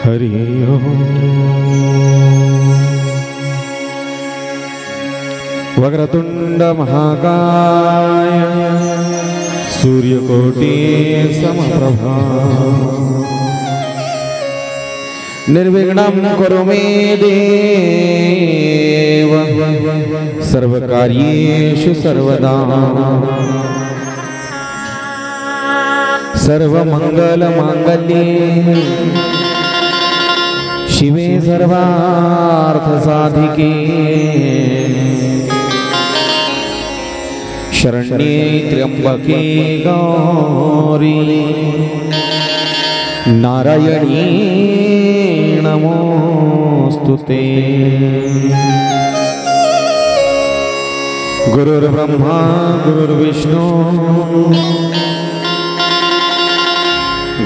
हरि ओम। वक्रतुंड महाकाय सूर्यकोटि समप्रभा निर्विघ्नं कुरु मे देव सर्वकार्येषु सर्वदा सर्वमंगलमांगल्ये शिवे सर्वार्थसाधिके शरण्ये त्र्यंबके गौरी नारायणी नमोस्तुते। गुरुर्ब्रह्मा गुरुर्विष्णु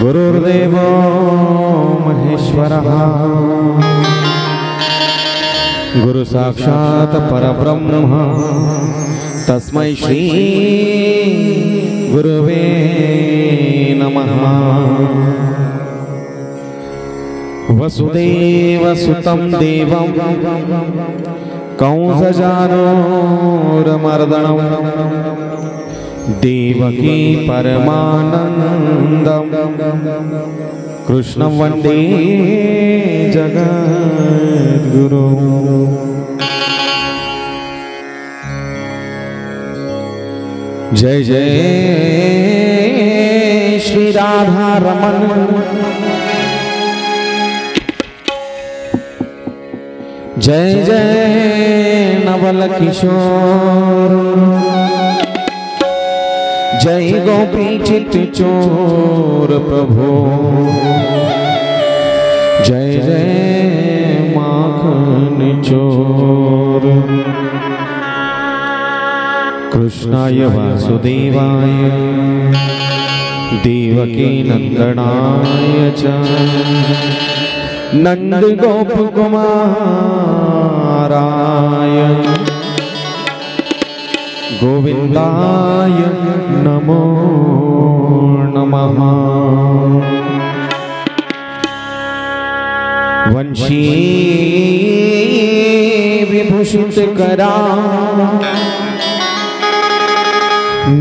गुरुर्देवो महेश्वरः गुरु साक्षात् परब्रह्म तस्मै श्री गुरुवे नमः। वसुदेव सुतं देवं कंसचानूरमर्दनं देवकी परमानन्दं कृष्णं वन्दे जगद्गुरु। जय जय श्री राधा रमन जय जय नवल किशोर जय गोपी चित चोर प्रभु जय जय माखन चोर। कृष्णाय वासुदेवाय देवकी नंदनाय च नंद गोप कुमाराय गोविंदाय नमो नमः। वंशी विभूषित करा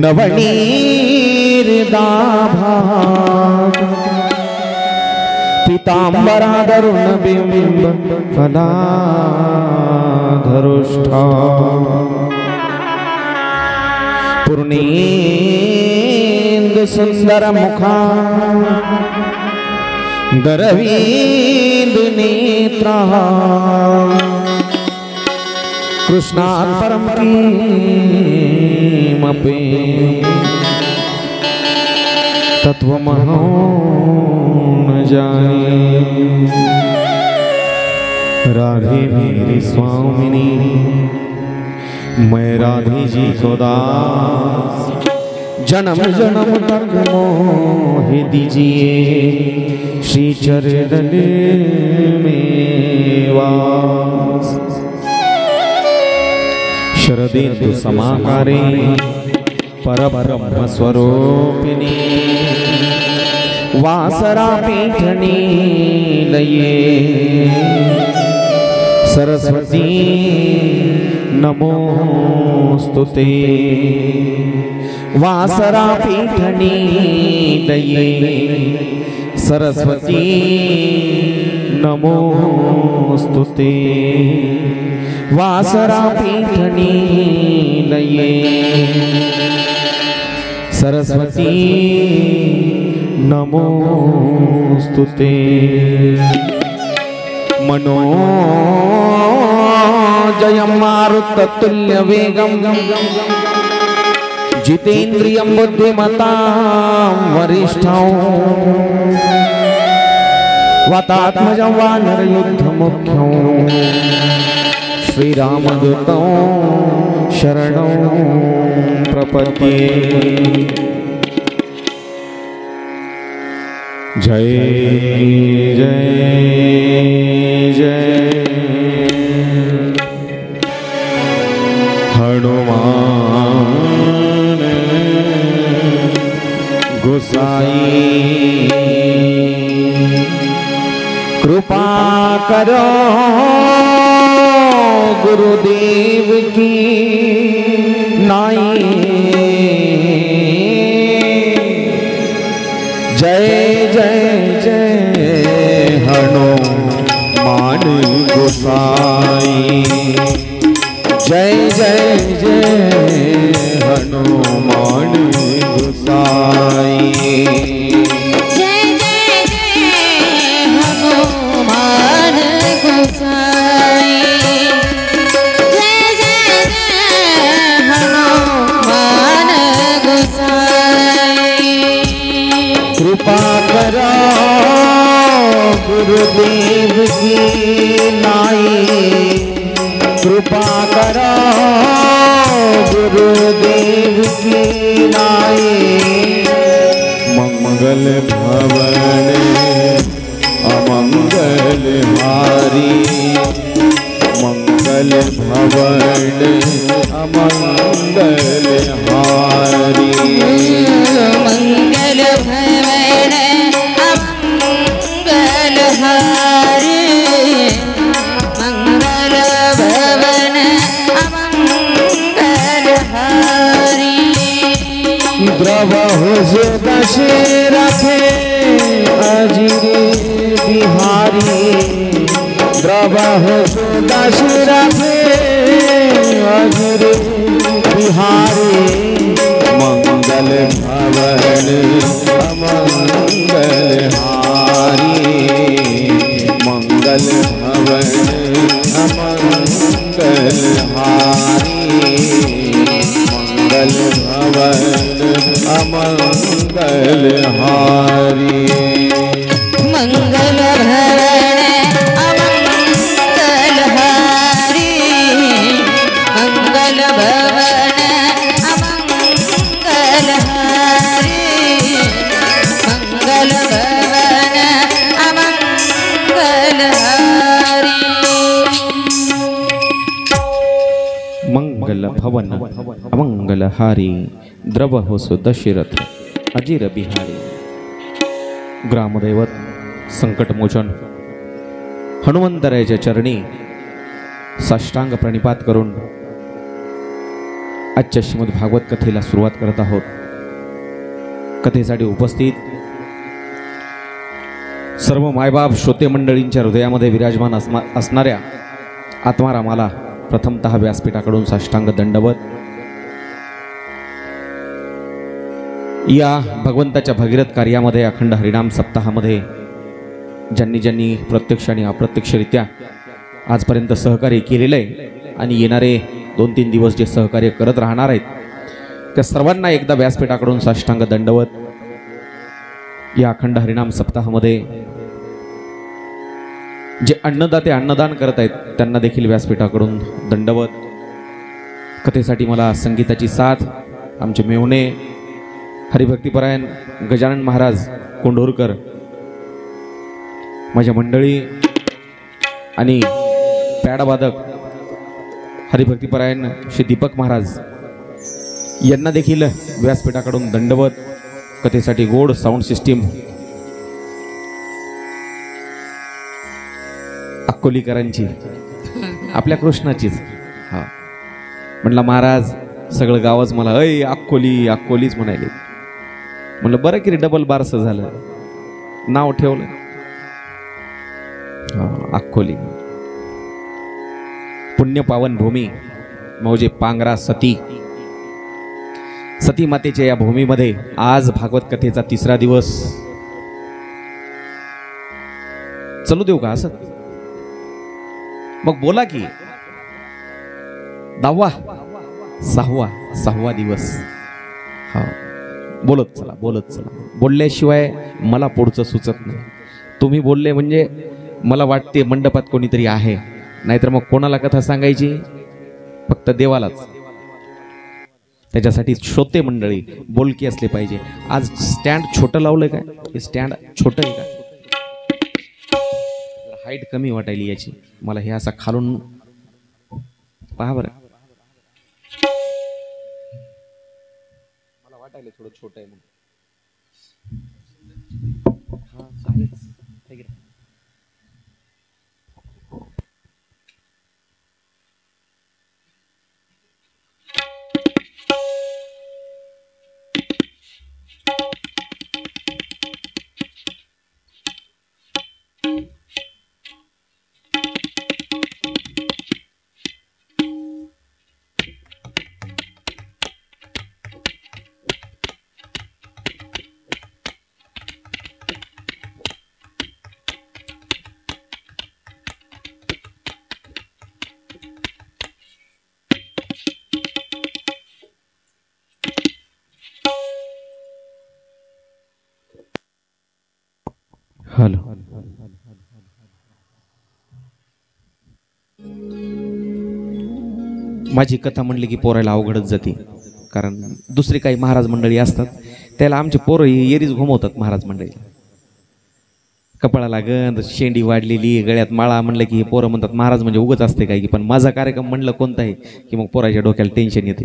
नवनीरदाभा पीतांबराधरुण बिंब फलाधरुष्ठा पूर्णेन्दु सुंदर मुखा दरवीन्दु नेत्रा कृष्णात् परं किमपि तत्त्वमहं न जाने। राधे मेरी स्वामिनी मैं राधे जी को दास जन्म जन्म तक मोह दीजिए श्री चरण में वास। शरदेन्दु समाकारे परब्रह्म स्वरूपिणी वासरा पीठनी लये सरस्वती नमोस्तुते। वासरा पीठनी लये सरस्वती नमोस्तुते। वासरा पीठनी लये सरस्वती नमोस्तुते। मनोजयं मारुततुल्य वेगं जितेन्द्रियं बुद्धिमतां वरिष्ठं वातात्मजं वानरयुद्धमुख्यं श्रीरामदूतं शरणं प्रपद्ये। जय जय जय हनुमान गोसाई कृपा कृपा करो गुरुदेव की नाई। जय जय जय हनुमान गोसाई। जय जय जय हनुमान गोसाई। जय जय जय हनुमान गोसाई। जय जय जय हनुमान गोसाई। कृपा करो गुरुदेव की नाई। कृपा करो गुरुदेव की नाई। मंगल भवन अमंगल हारी। मंगल भवन अमंगल हारी। मंगल भवन अमंगल हारी। मंगल भवन अमंगल हारी। द्रवहु दशरथ अजिर बिहारी। द्रवहु दशरथ अजिर बिहारी। मंगल भवन अमंगल हारी। मंगल भवन अमंगल हारी। मंगल भवन अमंगल हारी। मंगल भवन अमंगल हारी। मंगल भवन अमंगल हारी। मंगल भवन अमंगल हारी। मंगल भवन अमंगल हारी। द्रवहु दशरथ अजिर बिहारी। ग्रामदैवत संकटमोचन हनुमंतरायाच्या चरणी साष्टांग प्रणिपात करून आजच्या श्रीमद भागवत कथेला सुरुवात करत आहोत। कथेसाठी उपस्थित सर्व मायबाप श्रोते मंडळींच्या हृदयामध्ये विराजमान असणाऱ्या आत्मारामाला प्रथमतः व्यासपीठाकडून साष्टांग दंडवत। या भगवंताच्या भगीरथ कार्यामध्ये अखंड हरिनाम सप्ताहामध्ये ज्यांनी ज्यांनी प्रत्यक्ष आणि अप्रत्यक्षरित्या आजपर्यंत सहकार्य केलेलं आहे आणि येणारे 2-3 दिवस जे सहकार्य करत राहणार आहेत त्या सर्वांना एकदा व्यासपीठाकडून साष्टांग दंडवत। या अखंड हरिनाम सप्ताहामध्ये जे अन्नदाते अन्नदान करत आहेत त्यांना देखील व्यासपीठाकडून दंडवत। कथेसाठी मला संगीताची साथ आमचे मेवणे हरिभक्तीपरायण गजानन महाराज कोंढोरकर, माझ्या मंडळी आणि पॅडवादक हरिभक्तीपरायण श्री दीपक महाराज यांना देखील व्यासपीठाकडून दंडवत। कथेसाठी गोड साऊंड सिस्टीम अक्कोलीकरांची, आपल्या कृष्णाचीच। हा म्हणला महाराज सगळं गावच मला अय अक्कोली अक्कोलीच म्हणायले। म्हणलं बरं की रे डबल बारसं झालं, नाव ठेवलं अक्कोली। पुण्य पावन भूमी म्हणजे पांगरा सती सती मातेच्या या भूमीमध्ये आज भागवत कथेचा 3रा दिवस। चलू देऊ का असं? मग बोला की 10वा 6वा दिवस। हा बोलत चला बोलत चला। बोलल्याशिवाय मला पुढचं सुचत नाही। तुम्ही बोलले म्हणजे मला वाटते मंडपात कोणीतरी आहे, नाहीतर मग कोणाला कथा सांगायची? फक्त देवालाच। त्याच्यासाठी श्रोते मंडळी बोलकी असले पाहिजे। आज स्टँड छोटं लावलंय काय? हे स्टँड छोटं आहे का? हाईट कमी वाटायली याची मला। हे असा खालून पहा बरं, मला वाटायला थोडं छोटं आहे म्हणून। हा आहेच, माझी कथा म्हणली की पोरायला अवघडच जाते, कारण दुसरी काही महाराज मंडळी असतात त्याला आमचे पोरं येरीच घुमवतात. महाराज मंडळी कपाळाला गंध, शेंडी वाढलेली, गळ्यात माळा म्हणलं की हे पोरं म्हणतात महाराज म्हणजे उगच असते काय की. पण माझा कार्यक्रम म्हणलं कोणता आहे की मग पोराच्या डोक्याला टेन्शन येते.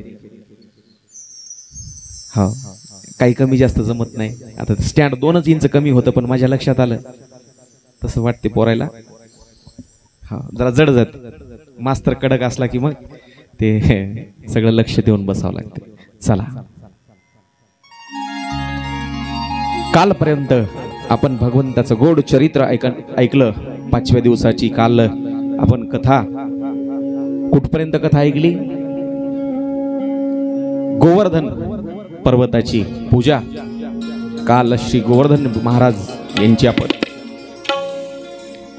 हो, काही कमी जास्त जमत नाही. आता स्टँड 2 इंच कमी होतं पण माझ्या लक्षात आलं तसं वाटते पोरायला. हा, जरा जड जाते. मास्तर कडक असला की मग ते सगळं लक्ष देऊन बसावं लागते. चला, कालपर्यंत आपण भगवंताचं गोड चरित्र ऐकलं. 5व्या दिवसाची काल आपण कथा कुठपर्यंत कथा ऐकली? गोवर्धन पर्वताची पूजा. काल श्री गोवर्धन महाराज यांची आपण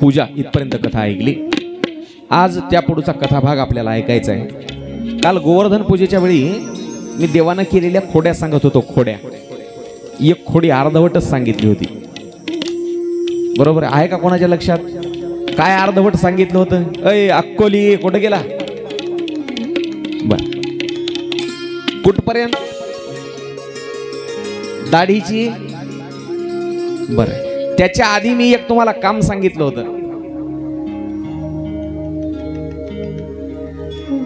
पूजा इथपर्यंत कथा ऐकली. आज त्या पुढचा कथाभाग आपल्याला ऐकायचा आहे. काल गोवर्धन पूजेच्या वेळी मी देवानं केलेल्या खोड्या सांगत होतो. खोड्या, एक खोडी अर्धवटच सांगितली होती. बरोबर आहे का? कोणाच्या लक्षात? काय अर्धवट सांगितलं होतं? अय अक्कोली कुठं गेला? बर, कुठपर्यंत? दाढीची. बर, त्याच्या आधी मी एक तुम्हाला काम सांगितलं होतं.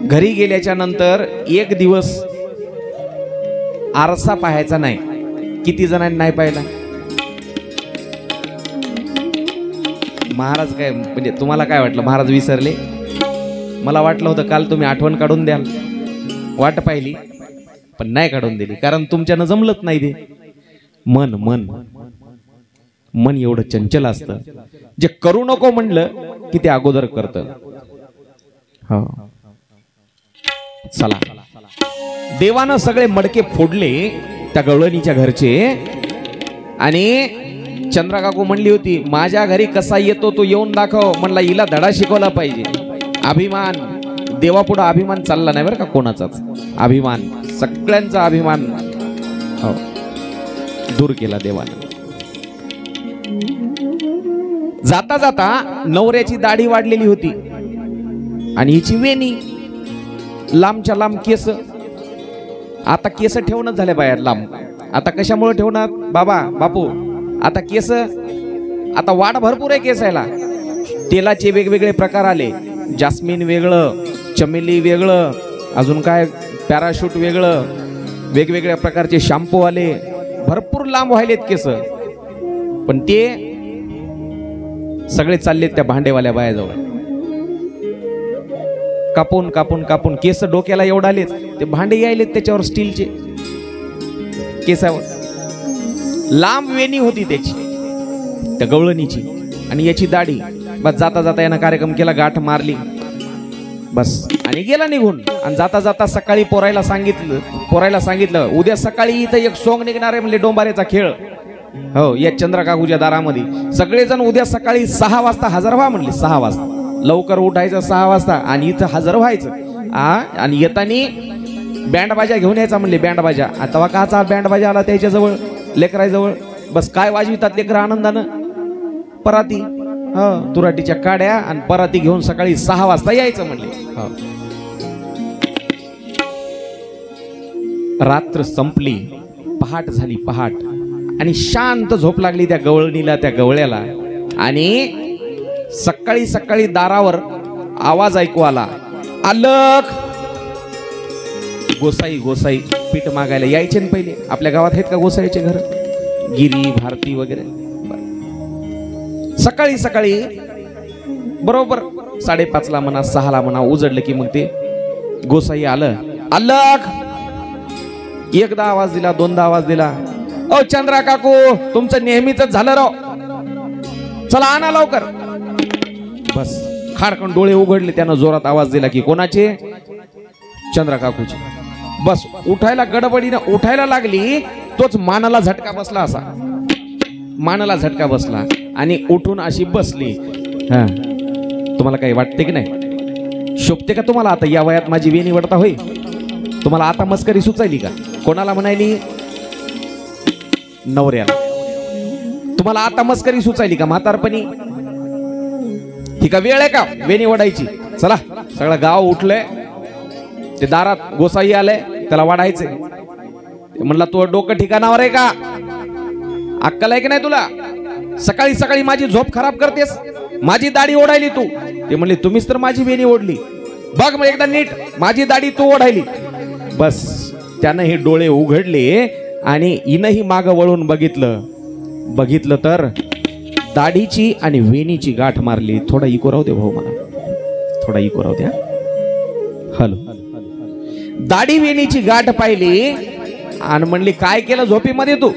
घरी गेल्याच्या नंतर 1 दिवस आरसा पाहायचा नाही. किती जणांनी नाही पाहिला? महाराज काय म्हणजे तुम्हाला काय वाटलं महाराज विसरले? मला वाटलं होतं काल तुम्ही आठवण काढून द्याल. वाट पाहिली पण नाही काढून दिली, कारण तुमच्यानं जमलंच नाही ते. मन मन मन एवढं चंचल असतं, जे करू नको म्हणलं की ते अगोदर करतं. हो, चला, देवानं सगळे मडके फोडले त्या गवळणीच्या घरचे. आणि चंद्रा काकू म्हणली होती माझ्या घरी कसा येतो तो येऊन दाखव. म्हणला हिला धडा शिकवला पाहिजे. अभिमान, देवापुढे अभिमान चालला नाही बरं का कोणाचाच. अभिमान, सगळ्यांचा अभिमान हो दूर केला देवानं. जाता जाता नवऱ्याची दाढी वाढलेली होती आणि हिची वेणी, लांबच्या लांब केस. आता केस ठेवणंच झाले बाहेर लांब. आता कशामुळे ठेवणार बाबा बापू? आता केस, आता वाढ भरपूर आहे केसायला. तेलाचे वेगवेगळे प्रकार आले. जास्मिन वेगळं, चमेली वेगळं, अजून काय पॅराशूट वेगळं, वेगवेगळ्या प्रकारचे शॅम्पू आले. भरपूर लांब व्हायलेत केस. पण ते सगळे चाललेत त्या भांडेवाल्या बायाजवळ. कापून कापून कापून केस डोक्याला एवढा आलेत, ते भांडे यायलेत त्याच्यावर स्टीलचे केसावर. लांब वेणी होती त्याची, त्या गवळणीची, आणि याची दाढी. बस जाता जाता यानं कार्यक्रम केला, गाठ मारली बस आणि गेला निघून. आणि जाता जाता सकाळी पोरायला सांगितलं उद्या सकाळी इथं एक सोंग निघणार आहे म्हणले, डोंबाऱ्याचा खेळ. हो, या चंद्रा काकूच्या दारामध्ये सगळेजण उद्या सकाळी 6 वाजता हजर व्हा म्हणले. 6 वाजता लवकर उठायचं, 6 वाजता आणि इथं हजर व्हायचं. आणि येतानी बँड बाजा घेऊन यायचा म्हणले. बँड बाजा आता काचा बँड बाजा आला त्याच्याजवळ, लेकराजवळ. बस काय वाजवितात लेकर आनंदानं? पराती, हो, तुराटीच्या काड्या आणि पराती घेऊन सकाळी 6 वाजता यायचं म्हणले. हो, रात्र संपली, पहाट झाली. पहाट आणि शांत झोप लागली त्या गवळणीला, त्या गवळ्याला. आणि सकाळी सकाळी दारावर आवाज ऐकू आला, अलख. गोसाई गोसाई पीठ मागायला यायचे ना पहिले. आपल्या गावात आहेत का गोसाईचे घर? गिरी, भारती वगैरे. सकाळी सकाळी बरोबर 5:30ला म्हणा, 6ला म्हणा, उजडलं की मग ते गोसाई आलं. अलख. एकदा आवाज दिला, दोनदा आवाज दिला. ओ चंद्रा काकू, तुमचं नेहमीच झालं राव, चला आणा लवकर. बस खाडकन डोळे उघडले. त्यानं जोरात आवाज दिला की कोणाचे? चंद्रा काकूचे. बस उठायला गडबडीनं उठायला लागली, तोच मानाला झटका बसला. असा मानाला झटका बसला आणि उठून अशी बसली. हा, तुम्हाला काही वाटते की नाही? शोभते का तुम्हाला आता या वयात माझी वेणी वडता? होय, तुम्हाला आता मस्करी सुचायली का? कोणाला म्हणायली? नवऱ्याला. तुम्हाला आता मस्करी सुचायली का म्हातारपणी? ही का वेळ आहे का वेणी वडायची? चला, सगळं गाव उठलंय, ते दारात गोसाई आले, त्याला वाढायचे. म्हणला तू डोकं ठिकाणावर आहे का? अक्कल आहे की नाही तुला? सकाळी सकाळी माझी झोप खराब करतेस, माझी दाढी ओढायली तू. ते म्हणले तुम्हीच तर माझी वेणी ओढली, बघ मग एकदा नीट, माझी दाढी तू ओढायली. बस त्यानं हे डोळे उघडले आणि हिनंही मागं वळून बघितलं तर दाढीची आणि वेणीची गाठ मारली. थोडा इको राहू दे भाऊ, मला थोडा इको राहू द्या. हॅलो. दाढी वेणीची गाठ पाहिली आणि म्हणली काय केलं झोपीमध्ये तू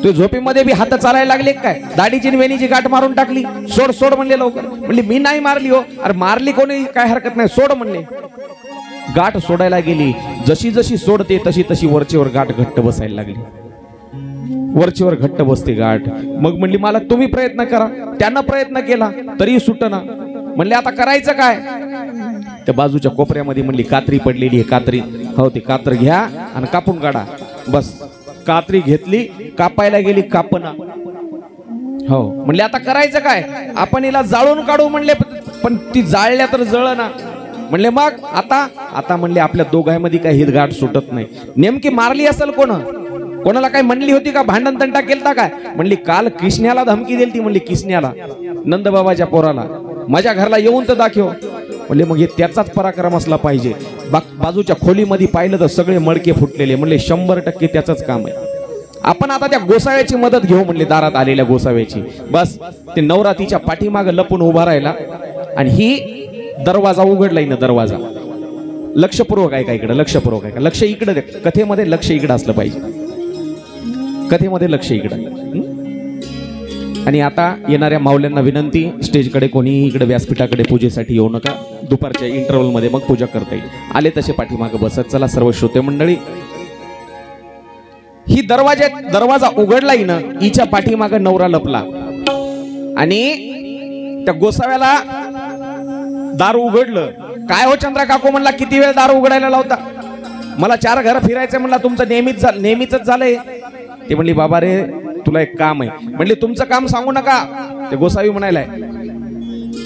झोपीमध्ये बी हात चालायला लागले काय? दाढीची वेणीची गाठ मारून टाकली. सोड सोड म्हणले लवकर. म्हणली मी नाही मारली हो. अरे मारली कोणी, काय हरकत नाही, सोड म्हणले. गाठ सोडायला गेली. जशी जशी सोडते तशी तशी वरचीवर गाठ घट्ट बसायला लागली. वरचीवर घट्ट बसते गाठ. मग म्हणली मला तुम्ही प्रयत्न करा. त्यानं प्रयत्न केला तरी सुटना. म्हणले आता करायचं काय? त्या बाजूच्या कोपऱ्यामध्ये म्हणली कात्री पडलेली आहे, कात्री. हो ते कात्र घ्या आणि कापून काढा. बस कात्री घेतली, कापायला गेली, कापना. हो म्हणले आता करायचं काय? आपण हिला जाळून काढू म्हणले, पण ती जाळल्या तर जळना. म्हणले मग आता म्हणले आपल्या दोघांमध्ये काही हित गाठ सुटत नाही. नेमकी मारली असेल कोणाला काही म्हणली होती का? भांडण तंटा केलता काय? म्हणली काल कृष्ण्याला धमकी दिली ती. म्हणली कृष्ण्याला, नंदबाबाच्या पोराला, माझ्या घरला येऊन तर दाखव. म्हणले मग हे त्याचाच पराक्रम असला पाहिजे. बाजूच्या खोलीमध्ये पाहिलं तर सगळे मडके फुटलेले. म्हणले 100% त्याचंच काम आहे. आपण आता त्या गोसाव्याची मदत घेऊ म्हणले, दारात आलेल्या गोसाव्याची. बस ते नवरातीच्या पाठीमागं लपून उभा राहिला आणि ही दरवाजा उघडला. ना दरवाजा लक्षपूर्वक आहे का? इकडे लक्षपूर्वक आहे का? लक्ष इकडे, कथेमध्ये लक्ष इकडे असलं पाहिजे, कथेमध्ये लक्ष इकडे. आणि आता येणाऱ्या माऊल्यांना विनंती, स्टेजकडे कोणीही इकडे व्यासपीठाकडे पूजेसाठी येऊ नका. दुपारच्या इंटरव्हल मध्ये मग पूजा करता येईल. आले तसे पाठीमागे बसत चला. सर्व श्रोते मंडळी, ही दरवाजा उघडला ना, हिच्या पाठीमागे नवरा लपला आणि त्या गोसाव्याला दार उघडलं. काय हो चंद्रा काकू म्हणला, किती वेळ दार उघडायला लावता? मला 4 घर फिरायचं म्हणला, तुमचं नेहमीच झालंय. ते म्हणली बाबा रे तुला एक काम आहे. म्हणले तुमचं काम सांगू नका. ते गोसावी म्हणायलाय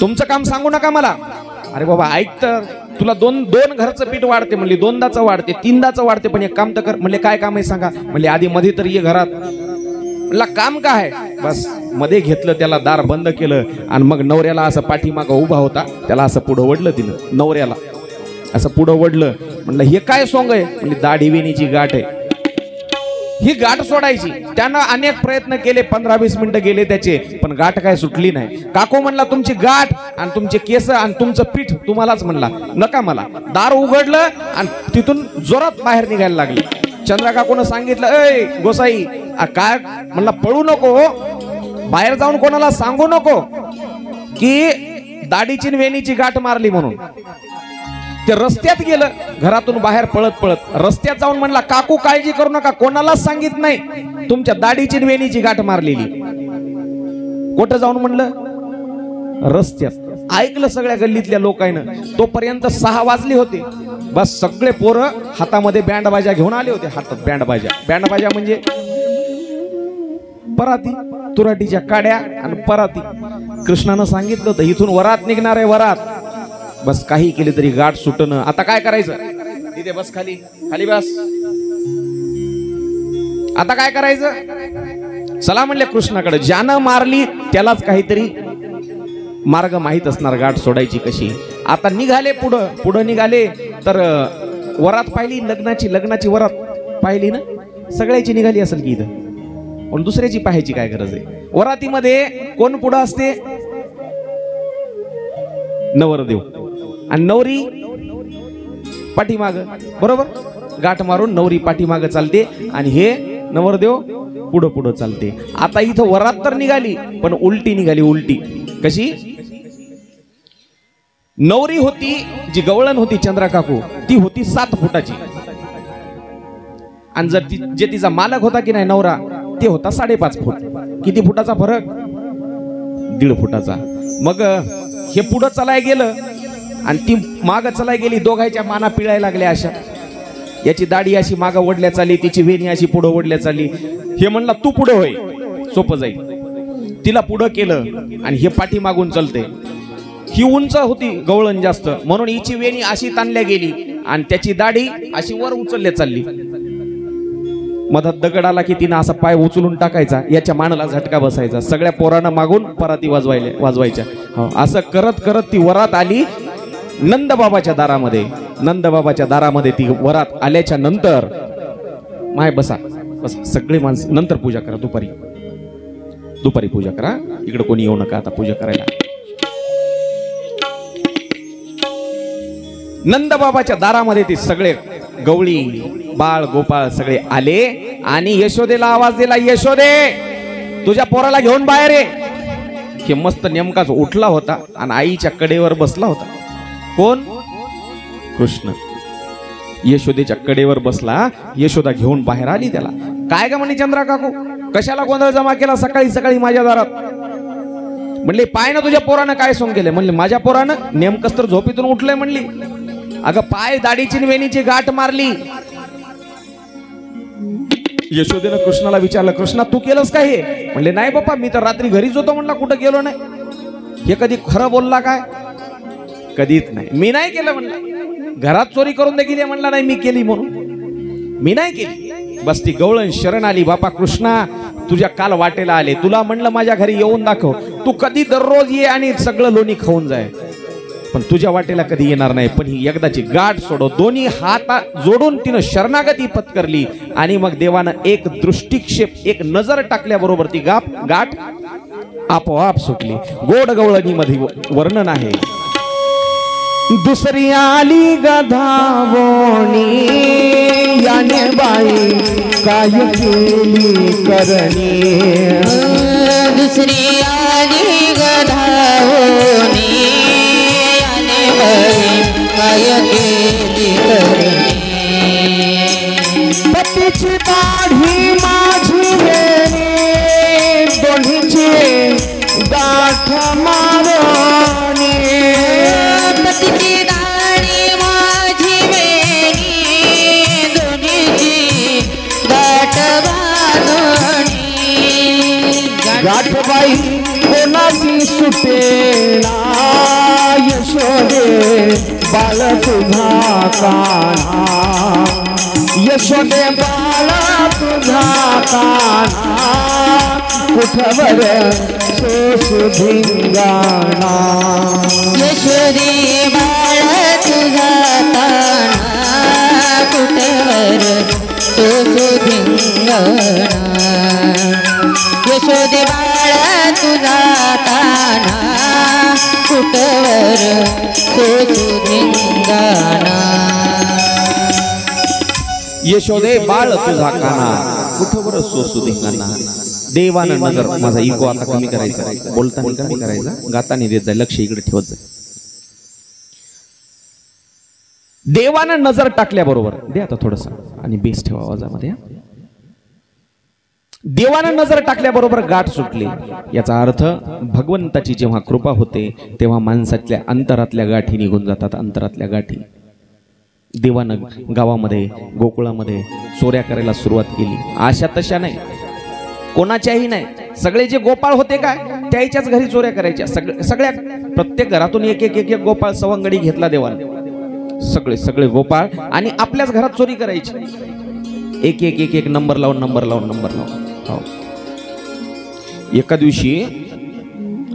तुमचं काम सांगू नका मला. अरे बाबा ऐक तर, तुला दोन घरचं पीठ वाढते. म्हणली 2दाचं वाढते, 3दाचं वाढते, पण एक काम तर कर. म्हणले काय काम आहे सांगा. म्हणले आधी मध्ये तर ये घरात. म्हणला काम काय? बस मध्ये घेतलं त्याला, दार बंद केलं आणि मग नवऱ्याला असं पाठीमागं उभा होता, त्याला असं पुढं वडलं तिनं. नवऱ्याला असं पुढं वडलं. म्हणलं हे काय सोंग आहे? म्हणजे दाढी वेणीची गाठ आहे, ही गाठ सोडायची. त्यानं अनेक प्रयत्न केले, 15-20 मिनिटं गेले त्याचे, पण गाठ काय सुटली नाही. काकू म्हणला तुमची गाठ आणि तुमचे केस आणि तुमचं पीठ तुम्हालाच. म्हणला नका मला. दार उघडलं आणि तिथून जोरात बाहेर निघायला लागले. चंद्रा काकून सांगितलं ए गोसाई काय? म्हणला पळू नको, बाहेर जाऊन कोणाला सांगू नको की दाढीची वेणीची गाठ मारली म्हणून. ते रस्त्यात गेलं, घरातून बाहेर पळत रस्त्यात जाऊन म्हणला काकू काळजी करू नका, कोणालाच सांगित नाही तुमच्या दाढीची वेणीची गाठ मारलेली. कुठं जाऊन म्हणलं? रस्त्यात. ऐकलं सगळ्या गल्लीतल्या लोकांना. तोपर्यंत 6 वाजले होते. बस सगळे पोरं हातामध्ये बँडबाजा घेऊन आले होते. हातात बँडबाजा म्हणजे पराती, तुराटीच्या काड्या आणि पराती. कृष्णानं सांगितलं होतं इथून वरात निघणार आहे, वरात. बस काही केले तरी गाठ सुटणं. आता काय करायचं? तिथे बस, खाली बस. आता काय करायचं? चला म्हणले कृष्णाकडे. ज्यानं मारली त्यालाच काहीतरी मार्ग माहित असणार गाठ सोडायची कशी. आता निघाले पुढं निघाले तर वरात पाहिली, लग्नाची वरात पाहिली ना. सगळ्याची निघाली असेल की इथं, पण दुसऱ्याची पाहायची काय गरज आहे? वरातीमध्ये कोण पुढं असते? नवरदेव आणि नवरी पाठीमाग. बरोबर? गाठ मारून नवरी पाठीमाग चालते आणि हे नवरदेव पुढं चालते. आता इथं वरात तर निघाली, पण उलटी निघाली. उलटी कशी? नवरी होती जी गवळण होती चंद्रा काकू, ती होती 7 फुटाची. आणि जर जे तिचा मालक होता की नाही नवरा, ते होता 5.5 फूट. किती फुटाचा फरक? 1.5 फुटाचा. मग हे पुढं चलाय गेलं आणि ती माग चलाय गेली. दोघांच्या माना पिळायला लागल्या अशा. याची दाढी अशी माग ओढल्या चालली, तिची वेणी अशी पुढं ओढल्या चालली. हे म्हणला तू पुढं होय, सोपं जाईल. तिला पुढं केलं आणि हे पाठी मागून चलते. ही उंच होती गवळण जास्त, म्हणून हिची वेणी अशी ताणल्या गेली आणि त्याची दाढी अशी वर उचलले चालली. मधात दगड आला की तिनं असा पाय उचलून टाकायचा, याच्या मानाला झटका बसायचा. सगळ्या पोरांना मागून पराती वाजवायच्या. असं करत करत ती वरात आली नंदबाबाच्या दारामध्ये. नंदबाबाच्या दारामध्ये ती वरात आल्याच्या नंतर माय बसा बसा, सगळे माणसं नंतर पूजा करा, दुपारी पूजा करा, इकडे कोणी येऊ नका आता पूजा करायला. नंदबाबाच्या दारामध्ये ते सगळे गवळी बाळ गोपाळ सगळे आले आणि यशोदेला आवाज दिला, यशोदे तुझ्या पोराला घेऊन बाहेर ये. हे मस्त नेमकाच उठला होता आणि आईच्या कडेवर बसला होता. कोण? कृष्ण. यशोदेच्या कडेवर बसला. यशोदा घेऊन बाहेर आली त्याला. काय ग म्हणे चंद्रा काकू, कशाला गोंधळ जमा केला सकाळी सकाळी माझ्या दारात? म्हणले पाय ना तुझ्या पोरानं काय सोंग केले? म्हणले माझ्या पोरानं नेमकच तर झोपेतून उठलंय. म्हणली अगं पाय दाढीची वेणीची गाठ मारली. यशोदेनं कृष्णाला विचारलं, कृष्णा तू केलंस काय हे? म्हणले नाही बाप्पा, मी तर रात्री घरीच होतो. म्हणला कुठं गेलो नाही. हे कधी खरं बोलला काय? कधीच नाही. मी नाही केलं म्हणलं. घरात चोरी करून देखील म्हणला नाही मी केली म्हणून. मी नाही केली. बस ती गवळण शरण आली. बापा कृष्णा तुझ्या काल वाटेला आले, तुला म्हणलं माझ्या घरी येऊन दाखव. तू कधी दररोज ये आणि सगळं लोणी खाऊन जाय, पण तुझ्या वाटेला कधी येणार नाही. पण ही एकदाची गाठ सोडव. दोन्ही हात जोडून तिनं शरणागती पत्करली आणि मग देवानं एक दृष्टिक्षेप, एक नजर टाकल्याबरोबर ती गाठ आपोआप सुटली. गोड गवळणी मध्ये वर्णन आहे. दुसरी आली गधावोणी याने बाई काय केली करणी. दुसरी आली गधावोणी याने बाई काय केली करणी. पतीची दाढी माझी वेणी दोन्हीची गाठ मारणी. पतीची दाढी माझी वेणी दोन्हीची गाठ बांधणी. गाठबाई कोणाची सुटेला यशोदे बाळ तुझा काना. यशोदे बाळ तुझा काना कुठवर सुधिंगाणा. यशोदे बाळ तुझा ताना कुठवर तो सुधिंगाणा. यशोदे बाळ तुझा ताना कुठवर तो सुधिंगाणा. यशोदे बाळ तुझा काना कुठवर सोसुधिंगाणा. देवानं नजर, माझा इगो आता कमी करायचा, बोलताना कमी करायचा, गाताना देत जाय, लक्ष इकडे ठेवत जाय. देवानं नजर टाकल्याबरोबर दे आता थोडस आणि बेस ठेवा आवाजामध्ये. देवानं नजर टाकल्याबरोबर गाठ सुटली. याचा अर्थ भगवंताची जेव्हा कृपा होते तेव्हा माणसातल्या अंतरातल्या गाठी निघून जातात. अंतरातल्या गाठी. देवानं गावामध्ये गोकुळामध्ये चोऱ्या करायला सुरुवात केली. अशा तशा नाही, कोणाच्याही नाही. सगळे जे गोपाळ होते काय त्याच्याच घरी चोऱ्या करायच्या. सगळ्या प्रत्येक घरातून एक एक एक एक गोपाळ सवंगडी घेतला देवाने. सगळे सगळे गोपाळ आणि आपल्याच घरात चोरी करायची. एक एक एक एक नंबर लावून नंबर लावून नंबर लावून. हो. एका दिवशी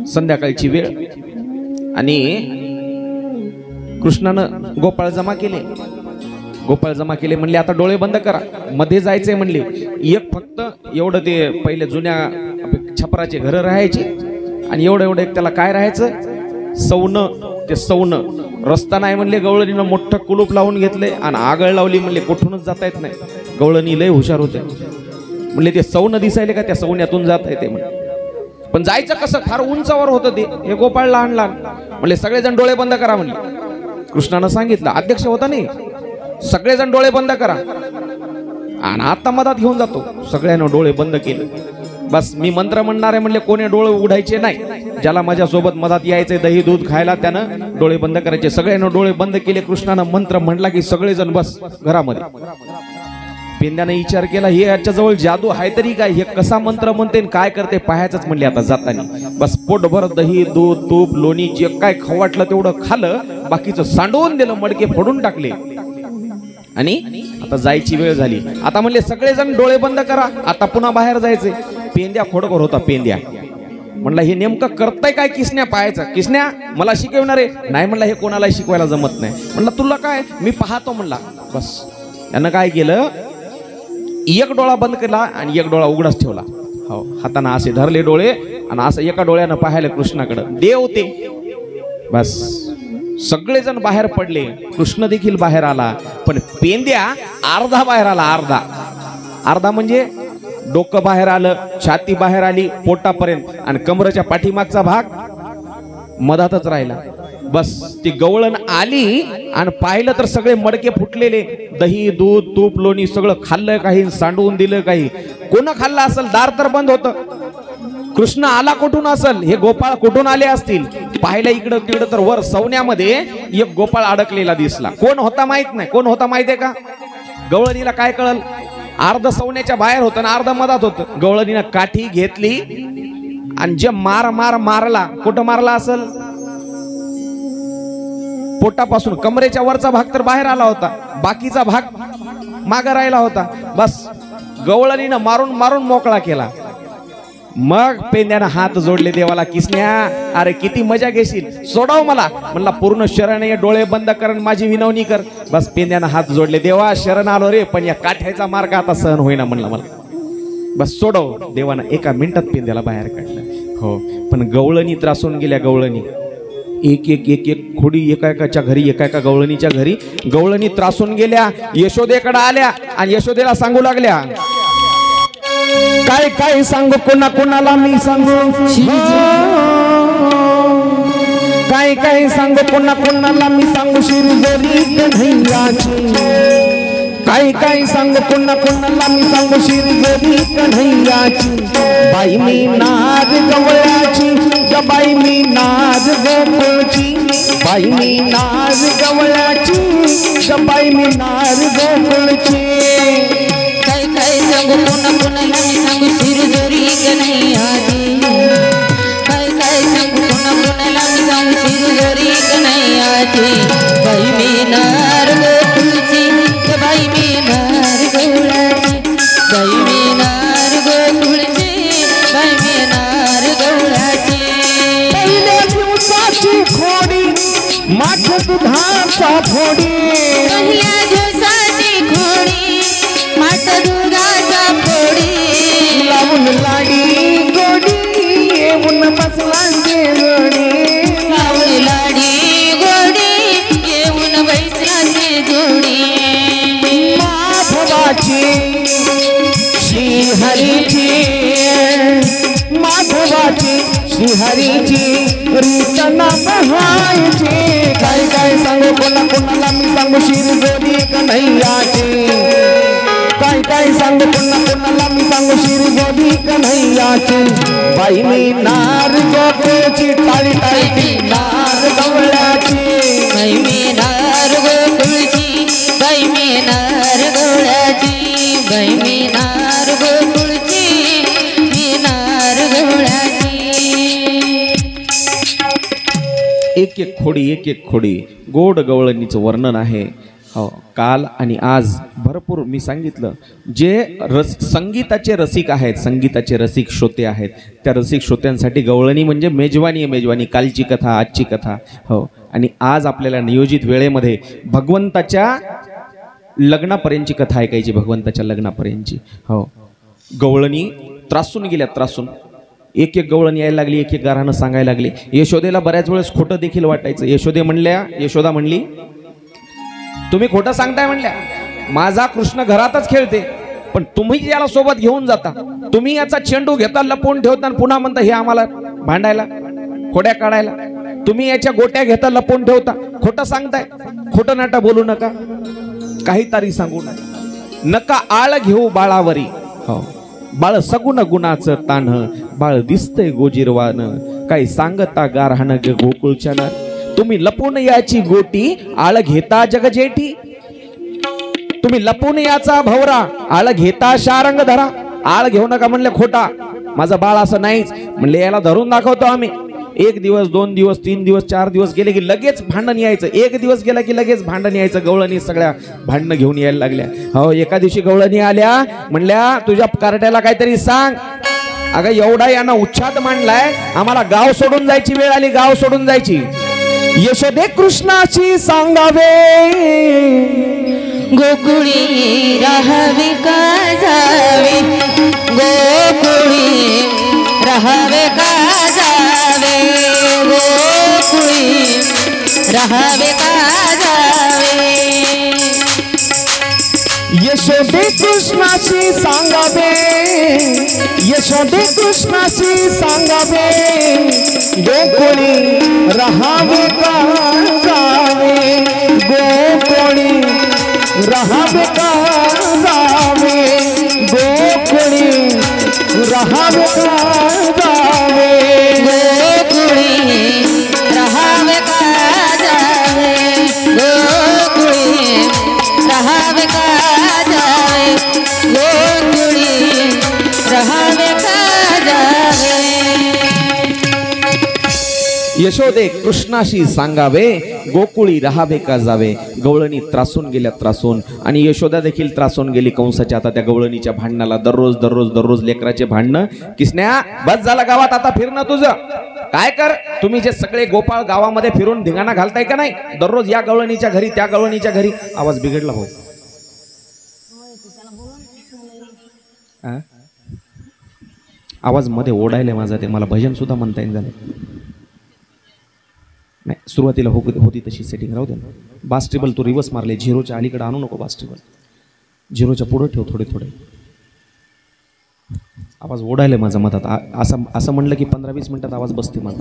संध्याकाळची वेळ आणि कृष्णानं गोपाळ जमा केले. गोपाळ जमा केले. म्हणले आता डोळे बंद करा, मध्ये जायचंय. म्हणले एक फक्त एवढं, ते पहिले जुन्या छपराचे घर राहायचे आणि एवढं एवढं एक त्याला काय राहायचं, सौनं. ते सौनं रस्ता नाही म्हणले. गवळणीनं मोठं कुलूप लावून घेतले आणि आगळ लावली. म्हणले कुठूनच जाता येत नाही. गवळणी लय हुशार होते. म्हणले ते सौनं दिसायले का, त्या सौन्यातून जाता येते म्हणे. पण जायचं कसं, फार उंचावर होतं ते. हे गोपाळ लहान लहान. म्हणले सगळेजण डोळे बंद करा म्हणले. कृष्णानं सांगितलं, अध्यक्ष होता नाही, सगळेजण डोळे बंद करा. आणि आता मधात घेऊन जातो. सगळ्यांना डोळे बंद केले. बस मी मंत्र म्हणणार आहे म्हणले, कोणी डोळे उघडायचे नाही. ज्याला माझ्यासोबत मधात यायचंय दही दूध खायला त्यानं डोळे बंद करायचे. सगळ्यांना डोळे बंद केले. कृष्णानं मंत्र म्हणला की सगळेजण बस घरामध्ये. पेंद्याने विचार केला, हे याच्याजवळ जादू आहे तरी काय, हे कसा मंत्र म्हणते काय करते पाहायचंच. म्हणले आता जाताना बस पोटभर दही दूध तूप लोणी जे काय खाऊ वाटलं तेवढं खाल्लं, बाकीचं सांडवून दिलं, मडके फोडून टाकले आणि आता जायची वेळ झाली. आता म्हणले सगळेजण डोळे बंद करा, आता पुन्हा बाहेर जायचे. पेंद्या खोडकर होता पेंद्या. म्हणला हे नेमकं करताय काय किसन्या पाहायचं. किसन्या मला शिकवणार आहे नाही म्हणला, हे कोणाला शिकवायला जमत नाही. म्हणला तुला काय मी पाहतो म्हणला. बस यानं काय केलं, एक डोळा बंद केला आणि एक डोळा उघडाच ठेवला. हो हाताने असे धरले डोळे आणि असं एका डोळ्यानं पाहायला कृष्णाकडं. देव ते बस सगळेजण बाहेर पडले, कृष्ण देखील बाहेर आला. पण पेंद्या अर्धा बाहेर आला. अर्धा अर्धा म्हणजे डोकं बाहेर आलं, छाती बाहेर आली पोटापर्यंत आणि कमरेच्या पाठीमागचा भाग मधातच राहिला. बस ती गवळण आली आणि पाहिलं तर सगळे मडके फुटलेले. दही दूध तूप लोणी सगळं खाल्लं, काही सांडवून दिलं, काही कोण खाल्लं असेल. दार तर बंद होतं. कृष्ण आला कुठून असेल, हे गोपाळ कुठून आले असतील. पाहिलं इकडं तिकडं तर वर सवण्यामध्ये एक गोपाळ अडकलेला दिसला. कोण होता माहित नाही. कोण होता माहितीये का. गवळणीला काय कळल, अर्ध सवण्याच्या बाहेर होतं आणि अर्ध मधात होतं. गवळणीनं काठी घेतली आणि जे मारला, कुठं मारला असेल, पोटापासून कमरेच्या वरचा भाग तर बाहेर आला होता, बाकीचा भाग मागे राहिला होता. बस गवळणीनं मारून मारून मोकळा केला. मग पेंद्यानं हात जोडले देवाला. किसन्या अरे किती मजा घेशील, सोडव मला. म्हणला पूर्ण शरण ये, डोळे बंद कर, माझी विनवणी कर. बस पेंद्यानं हात जोडले. देवा शरण आलो रे, पण या काठ्याचा मार्ग आता सहन होईना म्हणला मला. बस सोडव. देवानं एका मिनिटात पेंद्याला बाहेर काढलं. हो पण गवळणी त्रासून गेल्या. गवळणी एक एक एक एक खोडी एका एकाच्या घरी, एका एका गवळणीच्या घरी गवळणी त्रासून गेल्या. यशोदेकडे आल्या आणि यशोदेला सांगू लागल्या, काय काय सांगू कोणा कोणाला मी सांगू, काय काय सांगू कोणा कोणाला मी सांगू, शिरजोरी कन्हैयाची. काय काय सांगू कोणा कोणाला मी सांगू, शिरजोरी कन्हैयाची. बाई मी नाद गवळ्याची, बाई मी नाद गोकुळची. बाई मी नाद गवळ्याची, बाई मी नाद गोकुळची. काय काय सांगू कोणा कोणाला मी सांगू, शिरजोरी कन्हैयाची. काय काय सांगू कोणा कोणाला मी सांगू, शिरजोरी कन्हैयाची. बाई मी नार गोकुळची, बाई मी नार गवळ्याची. बाई मी नार गोकुळची, बाई मी नार गवळ्याची. पहिल्या दिवसाची खोडी माठ दुधाचा फोडी, पहिल्या दिवसाची खोडी माठ दुधाचा फोडी. लावून लाडी गोडी येऊन बसला जोडी. लावून लाडी गोडी येऊन बसला जोडी. माधवाची श्रीहरीची, माधवाची श्रीहरीची रीतना बहायची. काय काय सांगू कोणा कोणाला मी सांगू, शिरजोरी कन्हैयाची. काय काय सांगू कोणा कोणाला मी सांगू, शिरजोरी कन्हैयाची. बाई मी नार गोकुळची, टाळी टाळी नार गवळ्याची. बाई मी नार गोकुळची, बाई मी नार गवळ्याची. बाई मी नार गोकुळची, मी नार गवळ्याची. एक एक खोडी, एक एक खोडी गोड गवळणीचं वर्णन आहे. हो काल आणि आज भरपूर मी सांगितलं. जे संगीताचे रसिक आहेत, संगीताचे रसिक श्रोते आहेत, त्या रसिक श्रोत्यांसाठी गवळणी म्हणजे मेजवानी आहे. मेजवानी कालची कथा, आजची कथा. हो आणि आज आपल्याला नियोजित वेळेमध्ये भगवंताच्या लग्नापर्यंतची कथा ऐकायची. भगवंताच्या लग्नापर्यंतची. हो गवळणी त्रासून गेल्या. त्रासून एक एक गवळण यायला लागली, एक एक गारानं सांगायला लागली. यशोदेला बऱ्याच वेळेस खोटं देखील वाटायचं. यशोदा म्हणली तुम्ही खोटं सांगताय म्हणल्या, माझा कृष्ण घरातच खेळते, पण तुम्ही याला सोबत घेऊन जाता, तुम्ही याचा चेंडू घेता लपवून ठेवता आणि पुन्हा म्हणता हे आम्हाला भांडायला खोड्या काढायला. तुम्ही याच्या गोट्या घेता लपवून ठेवता, खोटं सांगताय. खोटं नाटा बोलू नका, काहीतरी सांगू नका. आळ घेऊ बाळावरी. हो बाळ सगुण गुणाचं तान्ह, बाळ दिसतंय गोजिरवान, काही सांगता गारहाण गोकुळच्यान. तुम्ही लपून याची गोटी, आळ घेता जगजेठी. तुम्ही लपून याचा भवरा, आळ घेता शारंग धरा. आळ घेऊ नका म्हणले खोटा, माझं बाळ असं नाहीच म्हणले, याला धरून दाखवतो आम्ही. एक दिवस 2 दिवस 3 दिवस 4 दिवस गेले की लगेच भांडण यायचं, एक दिवस गेला की लगेच भांडण यायचं. गवळणी सगळ्या भांडणं घेऊन यायला लागल्या. हो, एका दिवशी गवळणी आल्या, म्हणल्या तुझ्या कार्ट्याला काहीतरी सांग. अगं एवढा यानं उच्छाद मांडलाय, आम्हाला गाव सोडून जायची वेळ आली, गाव सोडून जायची. यशोदे कृष्णाची सांगावे, गोकुळी राहावे का जावे, गोकुळी राहावे का जावे, गोकुळी राहावे का जावे. यशोदे कृष्णाची सांगावे, यशोदे कृष्णाची सांगावे, गोकुळी राहावे का जावे, गोकुळी राहावे का जावे, गोकुळी राहावे का जावे, गोकुळी राहावे का जावे, गोकुळी राहावे का जावे, गोकुळी राहावे का जावे. यशोदे कृष्णाशी सांगावे, गोकुळी राहावे का जावे. गवळणी त्रासून गेल्या, त्रासून, आणि यशोदा देखील त्रासून गेली कंसाच्या. आता त्या गवळणीच्या भांडणाला दररोज दररोज दररोज लेकराचे भांडणं. किसन्या बस झाला गावात, आता फिरणं तुझं. काय कर, तुम्ही जे सगळे गोपाळ गावामध्ये फिरून धिंगाणा घालताय का नाही, दररोज या गवळणीच्या घरी त्या गवळणीच्या घरी. आवाज बिघडला हो. आवाज मध्ये ओढायला माझा, ते मला भजन सुद्धा म्हणता येईल झालं नाही. सुरुवातीला होती तशी सेटिंग राहू दे ना. बास टेबल तू रिवर्स मारले, झिरोच्या अलीकडे आणू नको. बास टेबल झिरोच्या पुढे ठेव थोडे थोडे. आवाज ओढायला माझा मधात. असं म्हणलं की 15-20 मिनिटात आवाज बसते माझा.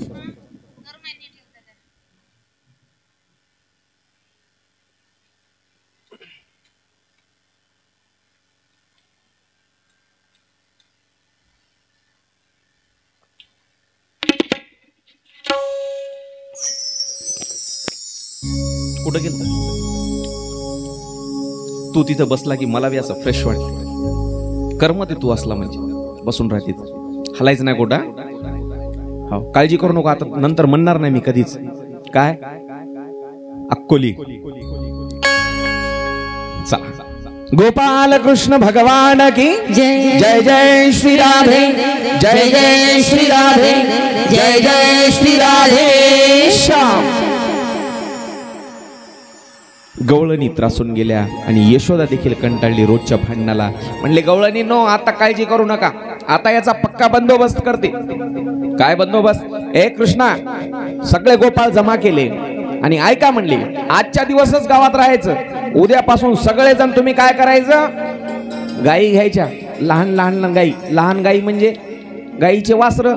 कुठं गेलं तू? तिथं बसला की मला बी असं फ्रेश वाटतं. कर्म ते तू असला म्हणजे बसून राहते, हलायचं नाही कुठं. हो, काळजी करू नको. आता नंतर म्हणणार नाही मी कधीच. काय अक्कोली. गोपाल कृष्ण भगवान की जय जय जय श्री राधे, जय जय श्री राधे, जय जय श्री राधे श्याम. गवळणी त्रासून गेल्या आणि यशोदा देखील कंटाळली रोजच्या भांडणाला. म्हणले गवळणी नो, आता काळजी करू नका, आता याचा पक्का बंदोबस्त करते. काय बंदोबस्त? ए कृष्णा, सगळे गोपाळ जमा केले आणि ऐका म्हणले, आजच्या दिवसच गावात राहायचं. उद्यापासून सगळेजण तुम्ही काय करायचं, गायी घ्यायच्या, लहान लहान गायी. लहान गायी म्हणजे गायीचे वासर,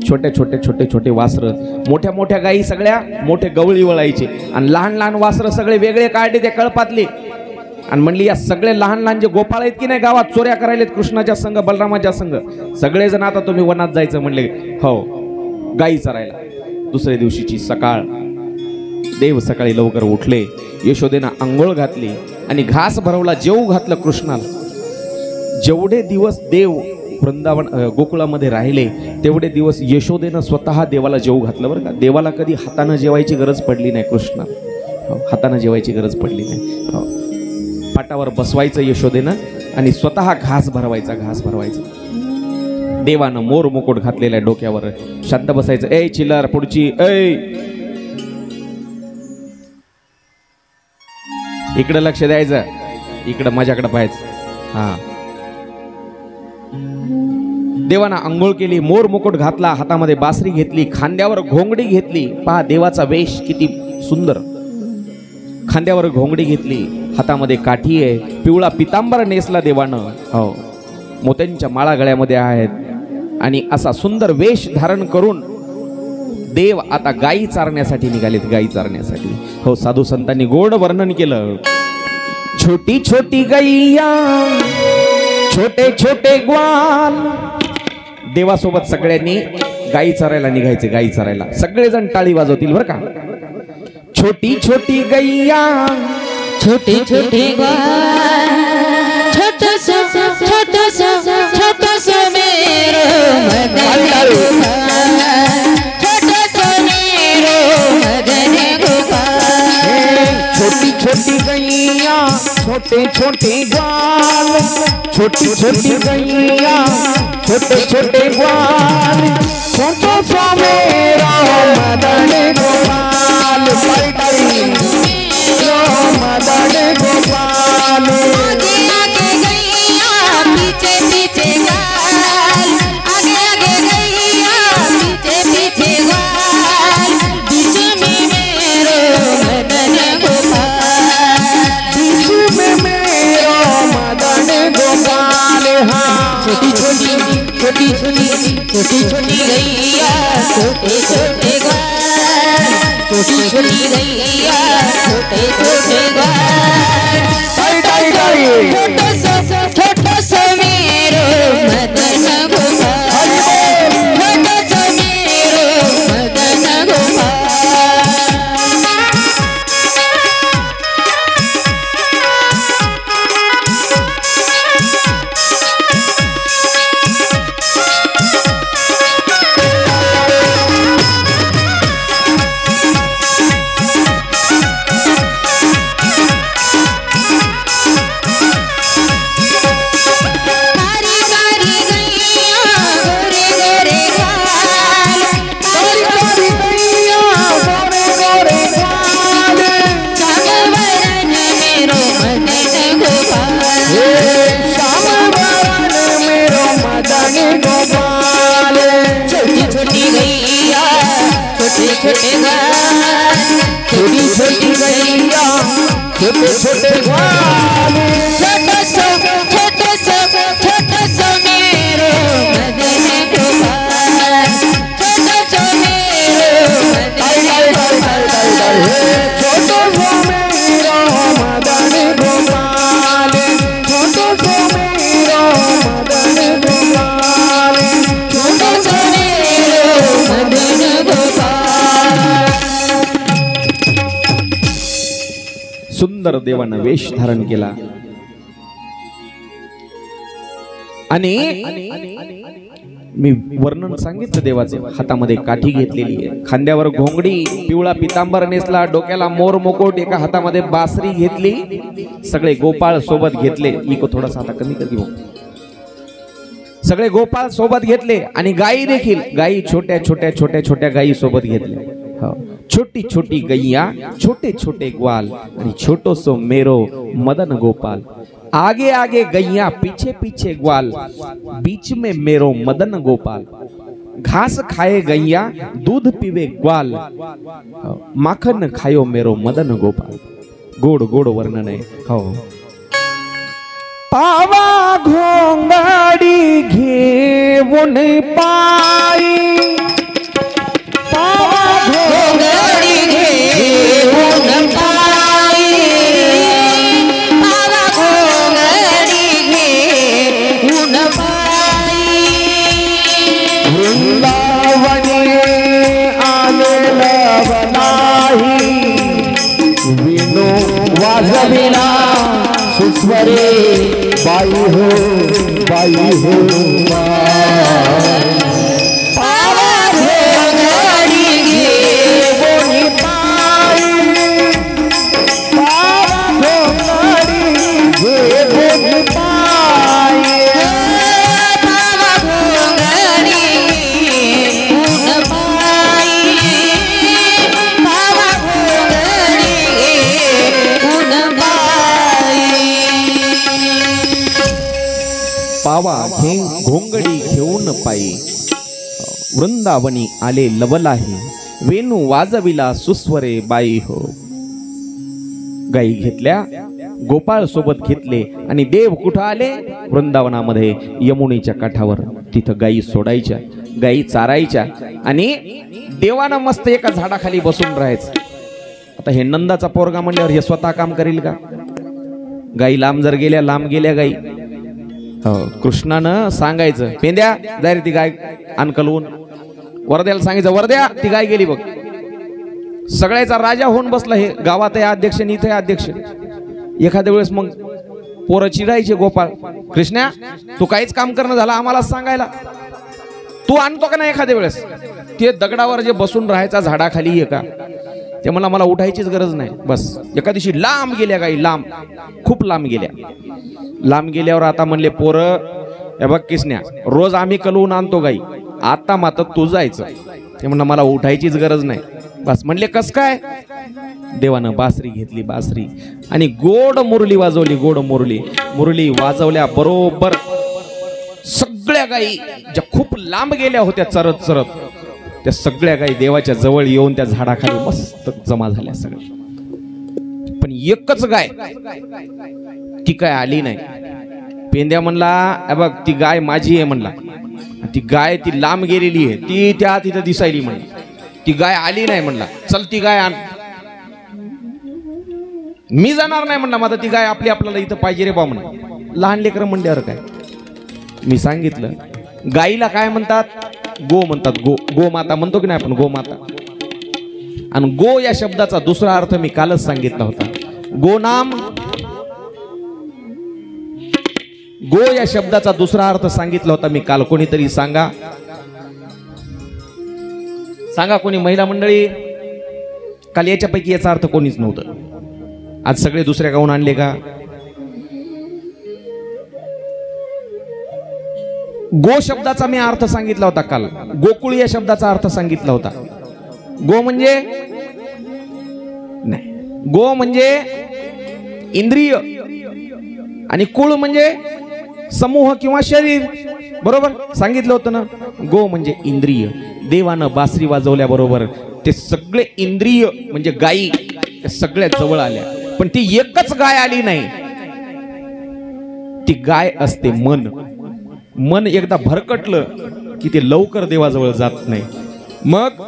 छोटे छोटे छोटे छोटे वासर. मोठ्या मोठ्या गायी सगळ्या मोठे गवळी वळायचे आणि लहान लहान वासर सगळे वेगळे काढले त्या कळपातले. आणि म्हणली या सगळे लहान लहान जे गोपाळ आहेत की नाही गावात, चोऱ्या करायलेत कृष्णाच्या संघ बलरामाच्या संघ. सगळेजण आता तुम्ही वनात जायचं म्हणले. हो, गायी चरायला. दुसऱ्या दिवशीची सकाळ, देव सकाळी लवकर उठले. यशोदेनं आंघोळ घातली आणि घास भरवला, जेवू घातलं कृष्णाला. जेवढे दिवस देव वृंदावन गोकुळामध्ये राहिले तेवढे दिवस यशोदेनं स्वतः देवाला जेवू घातलं बरं का. देवाला कधी हातानं जेवायची गरज पडली नाही कृष्णाला. हातानं जेवायची गरज पडली नाही. पाटावर बसवायचं यशोदेनं आणि स्वतः घास भरवायचा, घास भरवायचा. देवानं मोर मुकुट घातलेल्या डोक्यावर. शांत बसायचं. ए चिल्लर पुढची, ए इकडं लक्ष द्यायचं, इकडं माझ्याकडे पाहायचं. हा, देवानं आंघोळ केली, मोर मुकुट घातला, हातामध्ये बासरी घेतली, खांद्यावर घोंगडी घेतली. पहा देवाचा वेश किती सुंदर. खांद्यावर घोंगडी घेतली, हातामध्ये काठी आहे, पिवळा पितांबर नेसला देवानं. हो, मोत्यांच्या माळा गळ्यामध्ये आहेत आणि असा सुंदर वेश धारण करून देव आता गायी चारण्यासाठी निघालेत, गायी चारण्यासाठी. हो, साधू संतांनी गोड वर्णन केलं. छोटी छोटी गैया, छोटे छोटे ग्वाल. देवासोबत सगळ्यांनी गायी चरायला निघायचे, गायी चरायला. सगळेजण टाळी वाजवतील बरं का. छोटी छोटी गैया, छोटी छोटी ग्वाल, छोटस छोटस छोटस मेरो मदन, छोटी छोटी गैया छोटे छोटे ग्वाल, छोटी छोटी गैया छोटे छोटे ग्वाल, छोटो सो मेरा मदन गोपाल, मदन गोपाल। आगे आगे गैया पीछे पीछे ग्वाल, आगे आगे गैया पीछे पीछे ग्वाल, बीच में मेरो मदन गोपाल, बीच में मेरो मदन गोपाल। हाँ छोटी छोटी छोटी छोटी छोटी छोटी गैया छोटे छोटे ग्वाल, छोटी छोटी गैया छोटे छोटे ग्वाल, छोटो सो मेरो मदन गोपाल, छोटो सो मेरो मदन गोपाल। छोटे ग्वाल, छोटी छोटी गैया छोटे छोटे ग्वाल, छोटो सो मेरो मदन गोपाल, छोटो सो मेरो मदन गोपाल, छोटो सो मेरा मदन गोपाल, छोटो सो मेरा मदन गोपाल, छोटो सो मेरो मदन गोपाल। सुंदर देवानं वेश धारण केला आणि मी वर्णन सांगितलं देवाचं। हातामध्ये काठी घेतलेली आहे, खांद्यावर घोंगडी, पिवळा पितांबर नेसला, डोक्याला मोर मुकुट, एका हातामध्ये बासरी घेतली, सगळे गोपाळ सोबत घेतले। इको थोडासा आता कमी कर, सगळे गोपाळ सोबत घेतले आणि गायी देखील, गायी छोट्या छोट्या छोट्या छोट्या गायी सोबत घेतल्या। छोटी छोटी गैया छोटे छोटे ग्वाल आणि छोटो सो मेरो मदन गोपाल, आगे आगे गैया पीछे पीछे ग्वाल, बीच में मेरो मदन गोपाल, घास खाए गैया दूध पीवे ग्वाल, माखन खायो मेरो मदन गोपाल। गोड गोड वर्णन आहे। हो पावा घोंगडी घेऊन पायी, पावा घोंगडी घेऊन पायी, पावा घोंगडी घेऊन पायी, वृंदावनी आलेला बनाही, विनो वाजविला सुस्वरे, बाई हो बाई हो पावा घोंगडी घेऊन पायी, पावा घोंगडी घेऊन पायी, पावा घोंगडी घेऊन पायी, पावा घोंगडी घेऊन पायी, पावा घोंगडी घेऊन पायी, वृंदावनी आले लवलाही, वेणू वाजविला सुस्वरे, बाई हो। गाई घेतल्या, गोपाळ सोबत घेतले आणि देव कुठं आले? वृंदावनामध्ये यमुनेच्या काठावर। तिथं गाई सोडायच्या, गाई चारायच्या आणि देवानं मस्त एका झाडाखाली बसून राहायचं। आता हे नंदाचा पोरगा म्हणल्यावर हे स्वतः काम करेल का? गाई लांब जर गेल्या, लांब गेल्या गाई, हो कृष्णानं सांगायचं, पेंद्या जाय रे ती गाय आण कलवून, वरद्याला सांगायचं, वरद्या ती गाय गेली बघ। सगळ्याचा राजा होऊन बसला, हे गावात आहे अध्यक्ष, इथे अध्यक्ष। एखाद्या वेळेस मग पोरं चिडायचे, गोपाळ कृष्णा तू काहीच काम करणं झालं आम्हाला सांगायला, तू आणतो का नाही एखाद्या वेळेस? ते दगडावर जे बसून राहायचा झाडाखाली एका, ते मला उठायचीच गरज नाही. बस एका दिवशी लांब गेल्या गाई, लांब, खूप लांब गेल्या. लांब गेल्यावर आता म्हणले पोरं, हे बघ किसन्या, रोज आम्ही कलवून आणतो गाई, आता मात्र तू जायचं. ते म्हणलं मला उठायचीच गरज नाही. बस म्हणले कस काय? देवानं बासरी घेतली, बासरी, आणि गोड मुरली वाजवली. गोड मुरली वाजवल्या बरोबर सगळ्या गाई ज्या खूप लांब गेल्या होत्या चरत चरत, त्या सगळ्या गाई देवाच्या जवळ येऊन त्या झाडाखाली मस्त जमा झाल्या सगळ्या. पण एकच गाय ती काय आली नाही. पेंद्या म्हणला, बघ ती गाय माझी आहे म्हणला. ती गाय ती लांब गेलेली आहे, ती त्या तिथं दिसायली म्हणला. ती गाय आली नाही म्हणला. चल ती गाय आण. मी जाणार नाही म्हणला, माझा ती गाय आपल्याला इथं पाहिजे रे बा म्हणून. लहान लेकर म्हणल्यावर काय मी सांगितलं, गाईला काय म्हणतात? गो म्हणतात. गोमाता म्हणतो की नाही आपण, गोमाता. आणि गो या शब्दाचा दुसरा अर्थ मी कालच सांगितला होता. गोनाम. गो या शब्दाचा दुसरा अर्थ सांगितला होता मी काल. कोणीतरी सांगा कोणी महिला मंडळी. काल याच्यापैकी याचा अर्थ कोणीच नव्हतं. आज सगळे दुसऱ्या गाऊन आणले का? गो शब्दाचा मी अर्थ सांगितला होता काल. गोकुळ या शब्दाचा अर्थ सांगितला होता. गो म्हणजे नाही, गो म्हणजे इंद्रिय आणि कुळ म्हणजे समूह किंवा शरीर. बरोबर सांगितलं होतं ना. गो म्हणजे इंद्रिय. देवानं बासरी वाजवल्या बरोबर ते सगळे इंद्रिय म्हणजे गायी त्या सगळ्या जवळ आल्या. पण ती एकच गाय आली नाही. ती गाय असते मन. मन एकदा भरकटलं की ते लवकर देवाजवळ जात नाही. मग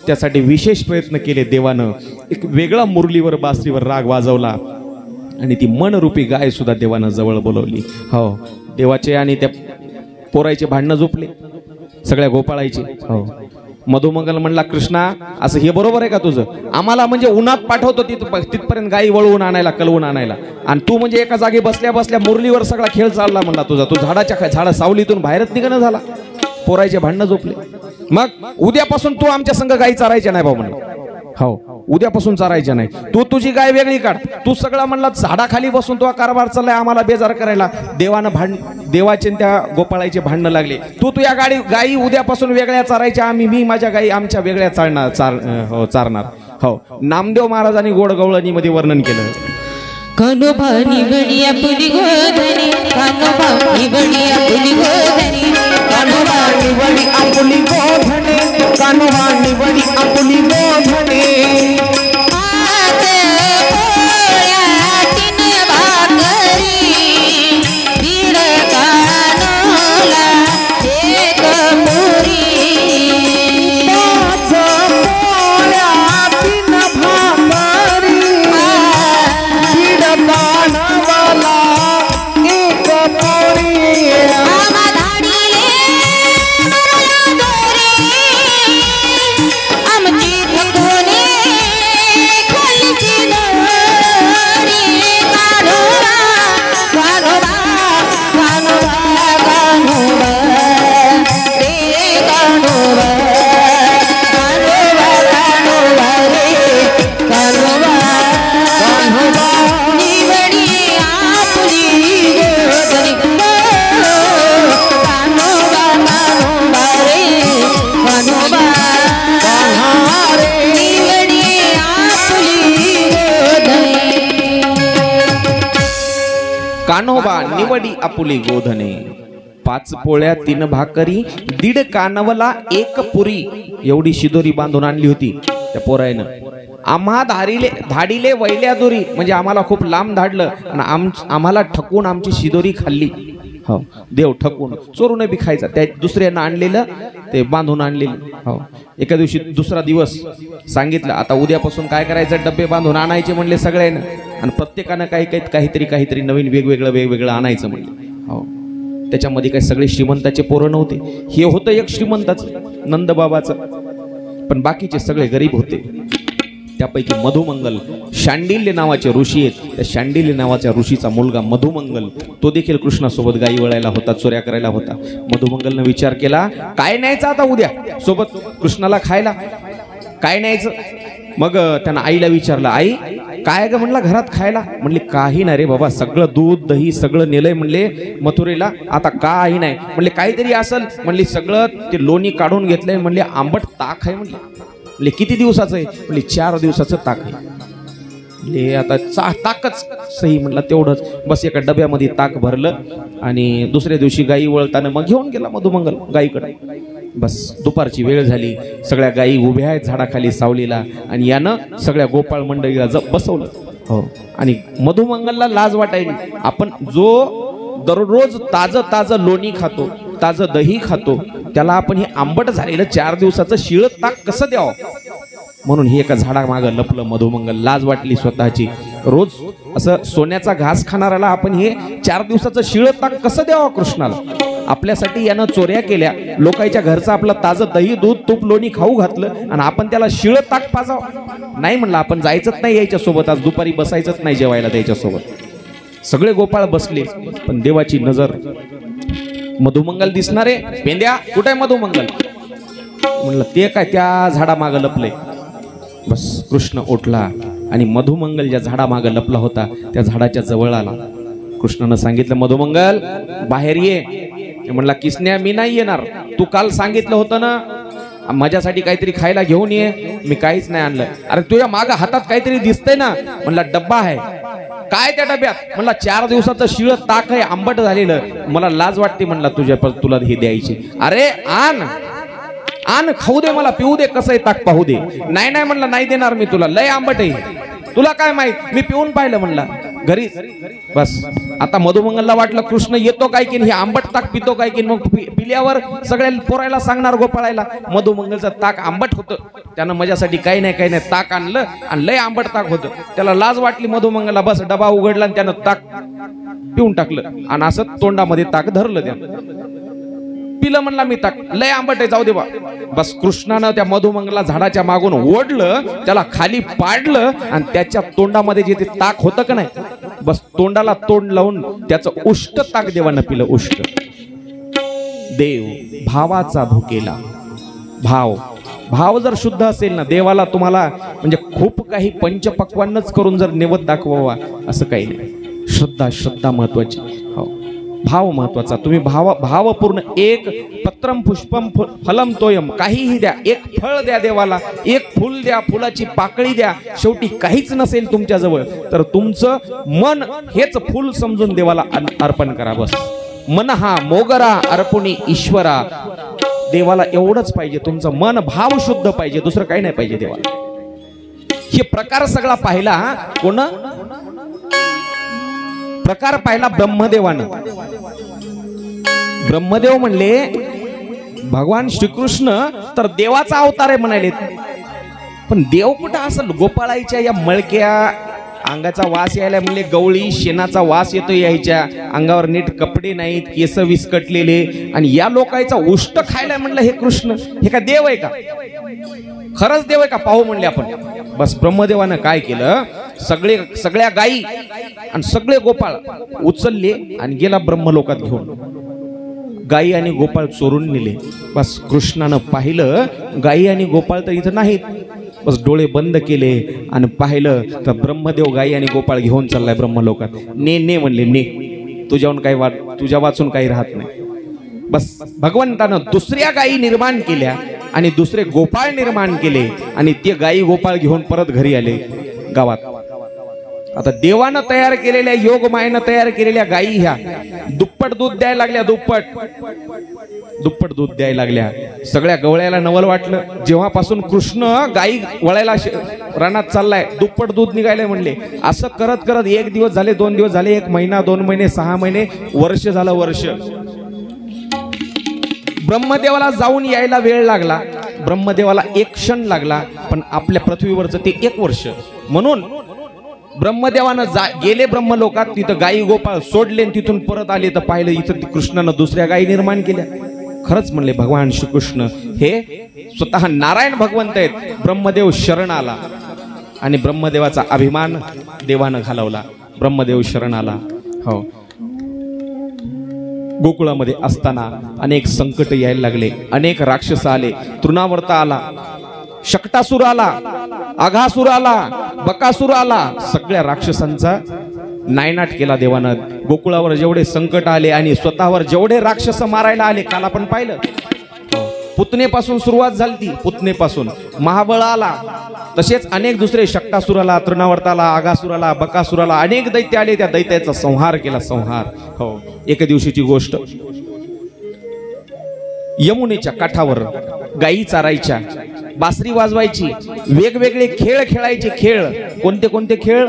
त्यासाठी विशेष प्रयत्न केले देवानं. एक वेगळा मुरलीवर बासरीवर राग वाजवला आणि ती मनरूपी गाय सुद्धा देवानं जवळ बोलवली. हो, देवाचे आणि त्या पोरायचे भांडणं झोपले सगळ्या गोपाळायचे. हो, मधुमंगल म्हणला, कृष्णा असं हे बरोबर आहे का तुझं? आम्हाला म्हणजे उन्हात पाठवतो तिथपर्यंत गाई वळवून आणायला, कलवून आणायला, आणि तू म्हणजे एका जागी बसल्या बसल्या मुरलीवर सगळा खेळ चालला म्हणला तुझा. तू झाडा सावलीतून बाहेरच निघणं झाला. पोरायचे भांडणं झोपले. मग उद्यापासून तू आमच्या संघ गाई चारायच्या नाही भाऊ म्हणलं. हो, उद्यापासून चारायच्या नाही. तू तुझी गाय वेगळी काढ. तू सगळा म्हणला झाडाखाली बसून तो कारभार चाललाय आम्हाला बेजार करायला. देवाचे त्या गोपाळाचे भांडणं लागले. तू या गाई उद्यापासून वेगळ्या चारायच्या. मी माझ्या गाई आमच्या वेगळ्या चारणार. हो, नामदेव महाराजांनी गोडगवळणी मध्ये वर्णन केलं. कानोबा निवडी आपुली गोधनी, कानोबा निवडी आपुली गोधनी, कानोबा निवडी आपुली गोधनी, कानोबा निवडी आपुली गोधनी. हात पोळ्या तीन भाकरी, दीड कानोला एक पुरी. पाच पोळ्या तीन भाकरी, कानवाला एक पोळी. आम्हा धाडीले दोरी, आमची थकवणे खालची दोरी. कानोबा कानोबा कानोबा कानोबा रे कानोबा, कानोबा कानोबा रे कानोबा, कानोबा कान्होबा निवडी आपुली गोधने. पाच पोळ्या तीन भाकरी, दीड कानवला एक पुरी. एवढी शिदोरी बांधून आणली होती त्या पोरायनं. आम्हा धाडीले वैल्या दोरी, म्हणजे आम्हाला खूप लांब धाडलं आणि आम्हाला ठकून आमची शिदोरी खाल्ली. हो, देव ठकून चोरून बी खायचा. त्या दुसऱ्यानं आणलेलं ते बांधून आणलेलं. हो, एका दिवशी दुसरा दिवस सांगितलं आता उद्यापासून काय करायचं, डब्बे बांधून आणायचे म्हणले सगळ्यांना, आणि प्रत्येकानं काहीतरी नवीन वेगवेगळं आणायचं म्हणले. हो, त्याच्यामध्ये काही सगळे श्रीमंताचे पोरं नव्हते. हे होतं एक श्रीमंताचं नंदबाबाचं, पण बाकीचे सगळे गरीब होते. त्यापैकी मधुमंगल शांडिल्य नावाचे ऋषी आहेत. त्या शांडिल्य नावाच्या ऋषीचा मुलगा मधुमंगल, तो देखील कृष्णासोबत गायी वळायला होता, चोऱ्या करायला होता. मधुमंगलनं विचार केला काय न्यायचं आता उद्या सोबत कृष्णाला खायला, काय न्यायचं. मग त्यानं आईला विचारलं, आई काय ग म्हणला घरात खायला? म्हणली काही नाही रे बाबा, सगळं दूध दही सगळं नेलंय म्हणले मथुरेला, आता काही नाही. म्हणले काहीतरी असेल. म्हणली सगळं ते लोणी काढून घेतलंय. म्हणले आंबट ताक आहे. म्हणले किती दिवसाचं आहे? म्हणले 4 दिवसाचं ताक आहे. म्हणले आता ताकच सही. म्हणलं तेवढंच बस. एका डब्यामध्ये ताक भरलं आणि दुसऱ्या दिवशी गाई वळताना मग घेऊन गेला मधुमंगल गाईकडे. बस दुपारची वेळ झाली, सगळ्या गायी उभ्या आहेत झाडाखाली सावलीला आणि यानं सगळ्या गोपाळ मंडळीला बसवलं. हो, आणि मधुमंगलला लाज वाटायली. आपण जो दररोज ताजं लोणी खातो, ताजं दही खातो, त्याला आपण हे आंबट झालेलं 4 दिवसाचं शिळ ताक कसं द्यावं? म्हणून हे एका झाडामागं लपलं मधुमंगल. लाज वाटली स्वतःची. रोज असं सोन्याचा घास खाणाऱ्याला आपण हे 4 दिवसाचं शिळ ताक कसं द्यावं कृष्णाला? आपल्यासाठी यानं चोऱ्या केल्या, लोकांच्या घरचं आपलं ताजं दही दूध तूप लोणी खाऊ घातलं आणि आपण त्याला शिळ ताक पाजाव? नाही म्हणलं, आपण जायचंच नाही याच्यासोबत, आज दुपारी बसायचंच नाही जेवायला त्याच्यासोबत. सगळे गोपाळ बसले, पण देवाची नजर मधुमंगल दिसणारे. पेंद्या कुठे आहे मधुमंगल? म्हणलं ते काय त्या झाडामागं लपले. बस कृष्ण उठला आणि मधुमंगल ज्या झाडामागं लपला होता त्या झाडाच्या जवळ आला. कृष्णानं सांगितलं, मधुमंगल बाहेर ये. म्हणला किसन्या मी नाही येणार, तू काल सांगितलं होतं ना माझ्यासाठी काहीतरी खायला घेऊन ये, मी काहीच नाही आणलं. अरे तुझ्या मागं हातात काहीतरी दिसतंय ना? म्हणला डब्बा आहे. काय त्या डब्यात? म्हणला 4 दिवसाचं शिळ ताक आहे, आंबट झालेलं. मला लाज वाटते म्हणला तुला हे द्यायची. अरे आण खाऊ दे, मला पिऊ दे, कसं आहे ताक पाहू दे. नाही नाही म्हणलं, नाही देणार मी तुला, लय आंबट आहे. तुला काय माहित, मी पिऊन पाहिलं म्हणला घरी. बस आता मधुमंगलला वाटलं कृष्ण येतो काय की हे आंबट ताक पितो काय की. मग पिल्यावर सगळ्या पोरायला सांगणार गोपाळायला मधुमंगलचं ताक आंबट होतं, त्यानं माझ्यासाठी काही नाही ताक आणलं आणि लय आंबट ताक होतं. त्याला लाज वाटली मधुमंगलला. बस डबा उघडला आणि त्यानं ताक पिऊन टाकलं आणि असं तोंडामध्ये ताक धरलं. त्यानं पिलं. म्हणला मी ताक लय आंबट आहे, जाऊ दे बा. बस कृष्णानं त्या मधुमंगला झाडाच्या मागून ओढलं, त्याला खाली पाडलं आणि त्याच्या तोंडामध्ये जे ते ताक होतं का नाही, बस तोंडाला तोंड लावून त्याचं उष्ट ताक देवानं पिलं. उष्ट. देव भावाचा भुकेला. भाव जर शुद्ध असेल ना, देवाला तुम्हाला म्हणजे खूप काही पंचपक्वान्नच करून जर नैवेद्य दाखवावा असं काही नाही. श्रद्धा महत्वाची. हो, भाव महत्वाचा. तुम्ही भावपूर्ण एक पत्रम पुष्पम फलम तोयम, काहीही द्या, एक फळ द्या देवाला, एक फुल द्या, फुलाची पाकळी द्या, शेवटी काहीच नसेल तुमच्याजवळ तर तुमचं मन हेच फुल समजून देवाला अर्पण करा. बस मन हा मोगरा अर्पणी ईश्वरा. देवाला एवढंच पाहिजे, तुमचं मन भाव शुद्ध पाहिजे, दुसरं काही नाही पाहिजे देवाला. हे प्रकार सगळा पाहिला कोण? प्रकार पाहिला ब्रह्मदेवानं. ब्रह्मदेव म्हणले भगवान श्रीकृष्ण तर देवाचा अवतार आहे म्हणाले, पण देव कुठं असेल? गोपाळाईच्या या मळक्या अंगाचा वास यायला म्हणले, गवळी शेणाचा वास येतो यायच्या अंगावर, नीट कपडे नाहीत, केस विस्कटलेले, आणि या लोकांचा उष्ट खायला म्हणलं हे कृष्ण, हे का देव आहे का? खरंच देव आहे का? पाहू म्हणले आपण. बस ब्रह्मदेवानं काय केलं, सगळ्या गायी आणि सगळे गोपाळ उचलले आणि गेला ब्रह्मलोकात घेऊन. गायी आणि गोपाळ चोरून नेले. बस कृष्णानं पाहिलं गायी आणि गोपाळ तर इथं नाहीत. बस डोळे बंद केले आणि पाहिलं तर ब्रह्मदेव गायी आणि गोपाळ घेऊन चाललाय ब्रह्मलोकात. ने म्हणले, ने तुझ्या वाचून काही राहत नाही. बस भगवंतानं दुसऱ्या गायी निर्माण केल्या आणि दुसरे गोपाळ निर्माण केले आणि ते गायी गोपाळ घेऊन परत घरी आले गावात. आता देवानं तयार केलेल्या, योग मायेनं तयार केलेल्या गायी ह्या दुप्पट दूध द्यायला लागल्या. दुप्पट दूध द्यायला लागल्या. सगळ्या गवळ्याला नवल वाटलं. जेव्हापासून कृष्ण गायी वळायला रानात चाललाय, दुप्पट दूध निघायला म्हणले. असं करत करत 1 दिवस झाले, 2 दिवस झाले, 1 महिना, 2 महिने, 6 महिने, वर्ष झालं. वर्ष. ब्रह्मदेवाला जाऊन यायला वेळ लागला, ब्रह्मदेवाला 1 क्षण लागला, पण आपल्या पृथ्वीवरचं ते 1 वर्ष. म्हणून ब्रह्मदेवानं गेले ब्रह्मलोकात, तिथं गायी गोपाळ सोडले, तिथून परत आले तर पाहिलं इथं कृष्णानं दुसऱ्या गायी निर्माण केल्या. खरंच म्हणले भगवान श्रीकृष्ण हे स्वतः नारायण भगवंत आहेत. ब्रह्मदेव शरण आला आणि ब्रह्मदेवाचा अभिमान देवानं घालवला. ब्रह्मदेव शरण आला. हो, गोकुळामध्ये असताना अनेक संकट यायला लागले, अनेक राक्षस आले, तृणावर्त आला, शकटासूर आला, अघासूर आला, बकासूर आला, सगळ्या राक्षसांचा नायनाट केला देवानं. गोकुळावर जेवढे संकट आले आणि स्वतःवर जेवढे राक्षस मारायला आले काल आपण पाहिलं. पुतनेपासून सुरुवात झाली ती, पुतनेपासून महाबळ आला, तसेच अनेक दुसरे शकटासुराला, तृणावर्ताला, आगासुराला, बकासुराला अनेक दैत्य आले. त्या दैत्याचा संहार केला, संहार. हो, एके दिवशीची गोष्ट. यमुनेच्या काठावर गायी चारायच्या, बासरी वाजवायची, वेगवेगळे खेळ खेळायचे. खेळ कोणते कोणते खेळ?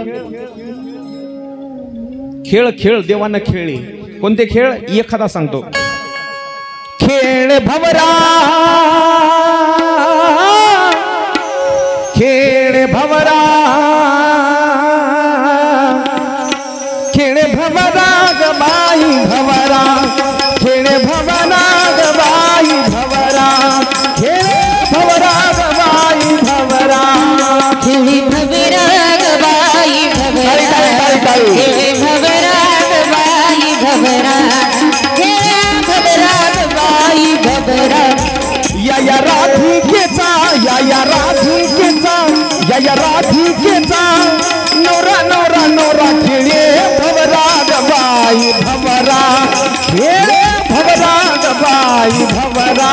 खेळ खेळ देवानं खेळले. कोणते खेळ? एखादा सांगतो. खेळ भवरा, खेळ भवरा, खेळ भवरा ग बाई भवरा, खेळ भवरा ग बाई भवरा, खेळ भवरा ग बाई भवरा, खेळी भवरा ग बाई भवरा, खेळी भवरा ग बाई भवरा, खेळी भवरा ग बाई भवरा. या राधिकेचा, या राधिकेचा, या राधिकेचा नवरा नवरा नवरा खेळे भवरा ग बाई भवरा, खेळे भवरा ग बाई भवरा,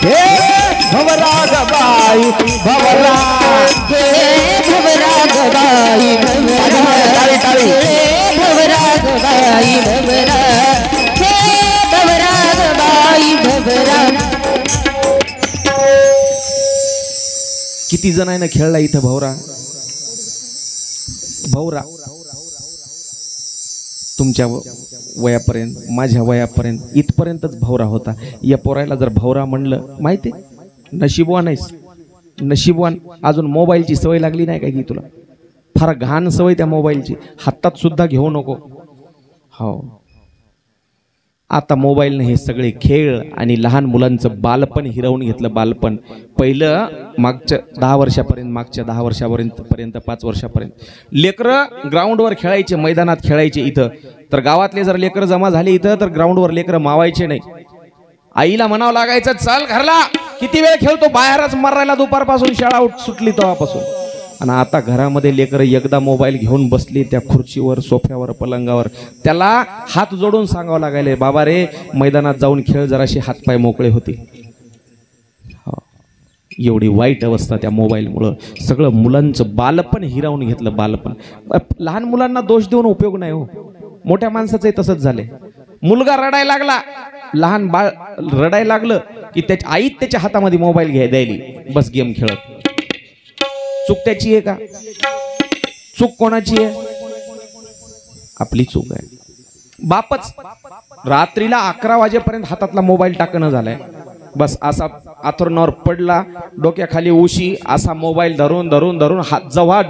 खेळे भवरा ग बाई भवरा, खेळे भवरा ग बाई भवरा, खेळे भवरा ग बाई भवरा, खेळे भवरा ग बाई भवरा. किती जणांना खेळला इथं भवरा? भवरा तुमच्या वयापर्यंत, माझ्या वयापर्यंत इथपर्यंतच भवरा होता. या पोरायला जर भवरा म्हणलं, माहिती नशीबवान आहेस, नशीबवान. अजून मोबाईलची सवय लागली नाही काय की तुला? फार घाण सवय त्या मोबाईलची, हातात सुद्धा घेऊ नको. हो, आता मोबाईलने हे सगळे खेळ आणि लहान मुलांचं बालपण हिरावून घेतलं. बालपण पहिलं मागच्या 10 वर्षापर्यंत, मागच्या 10 वर्षापर्यंत 5 वर्षापर्यंत लेकरं ग्राउंडवर खेळायचे, मैदानात खेळायचे. इथं तर गावातले जर लेकरं जमा झाले इथं तर ग्राउंडवर लेकरं मावायचे नाही. आईला म्हणावं लागायचं, चल घरला, किती वेळ खेळतो, बाहेरच मरायला दुपारपासून शाळा सुटली तेव्हापासून. आणि आता घरामध्ये लेकरं एकदा मोबाईल घेऊन बसली त्या खुर्चीवर, सोफ्यावर, पलंगावर, त्याला हात जोडून सांगावं लागायले, बाबा रे मैदानात जाऊन खेळ, जराशी हातपाय मोकळे होते. एवढी वाईट अवस्था त्या मोबाईलमुळं. सगळं मुलांचं बालपण हिरावून घेतलं, बालपण. लहान मुलांना दोष देऊन उपयोग नाही हो. मोठ्या माणसाचंही तसंच झालंय. मुलगा रडायला लागला, लहान बाळ रडायला लागलं की त्याची आई त्याच्या हातामध्ये मोबाईल द्यायली, बस गेम खेळत. चूक त्याची आहे का? चूक कोणाची आहे? आपली चूक आहे. बापच रात्रीला 11 वाजेपर्यंत हातातला मोबाईल टाकणं झालाय. बस असा आथरुणावर पडला, डोक्याखाली उशी, असा मोबाईल धरून धरून धरून हात जेव्हा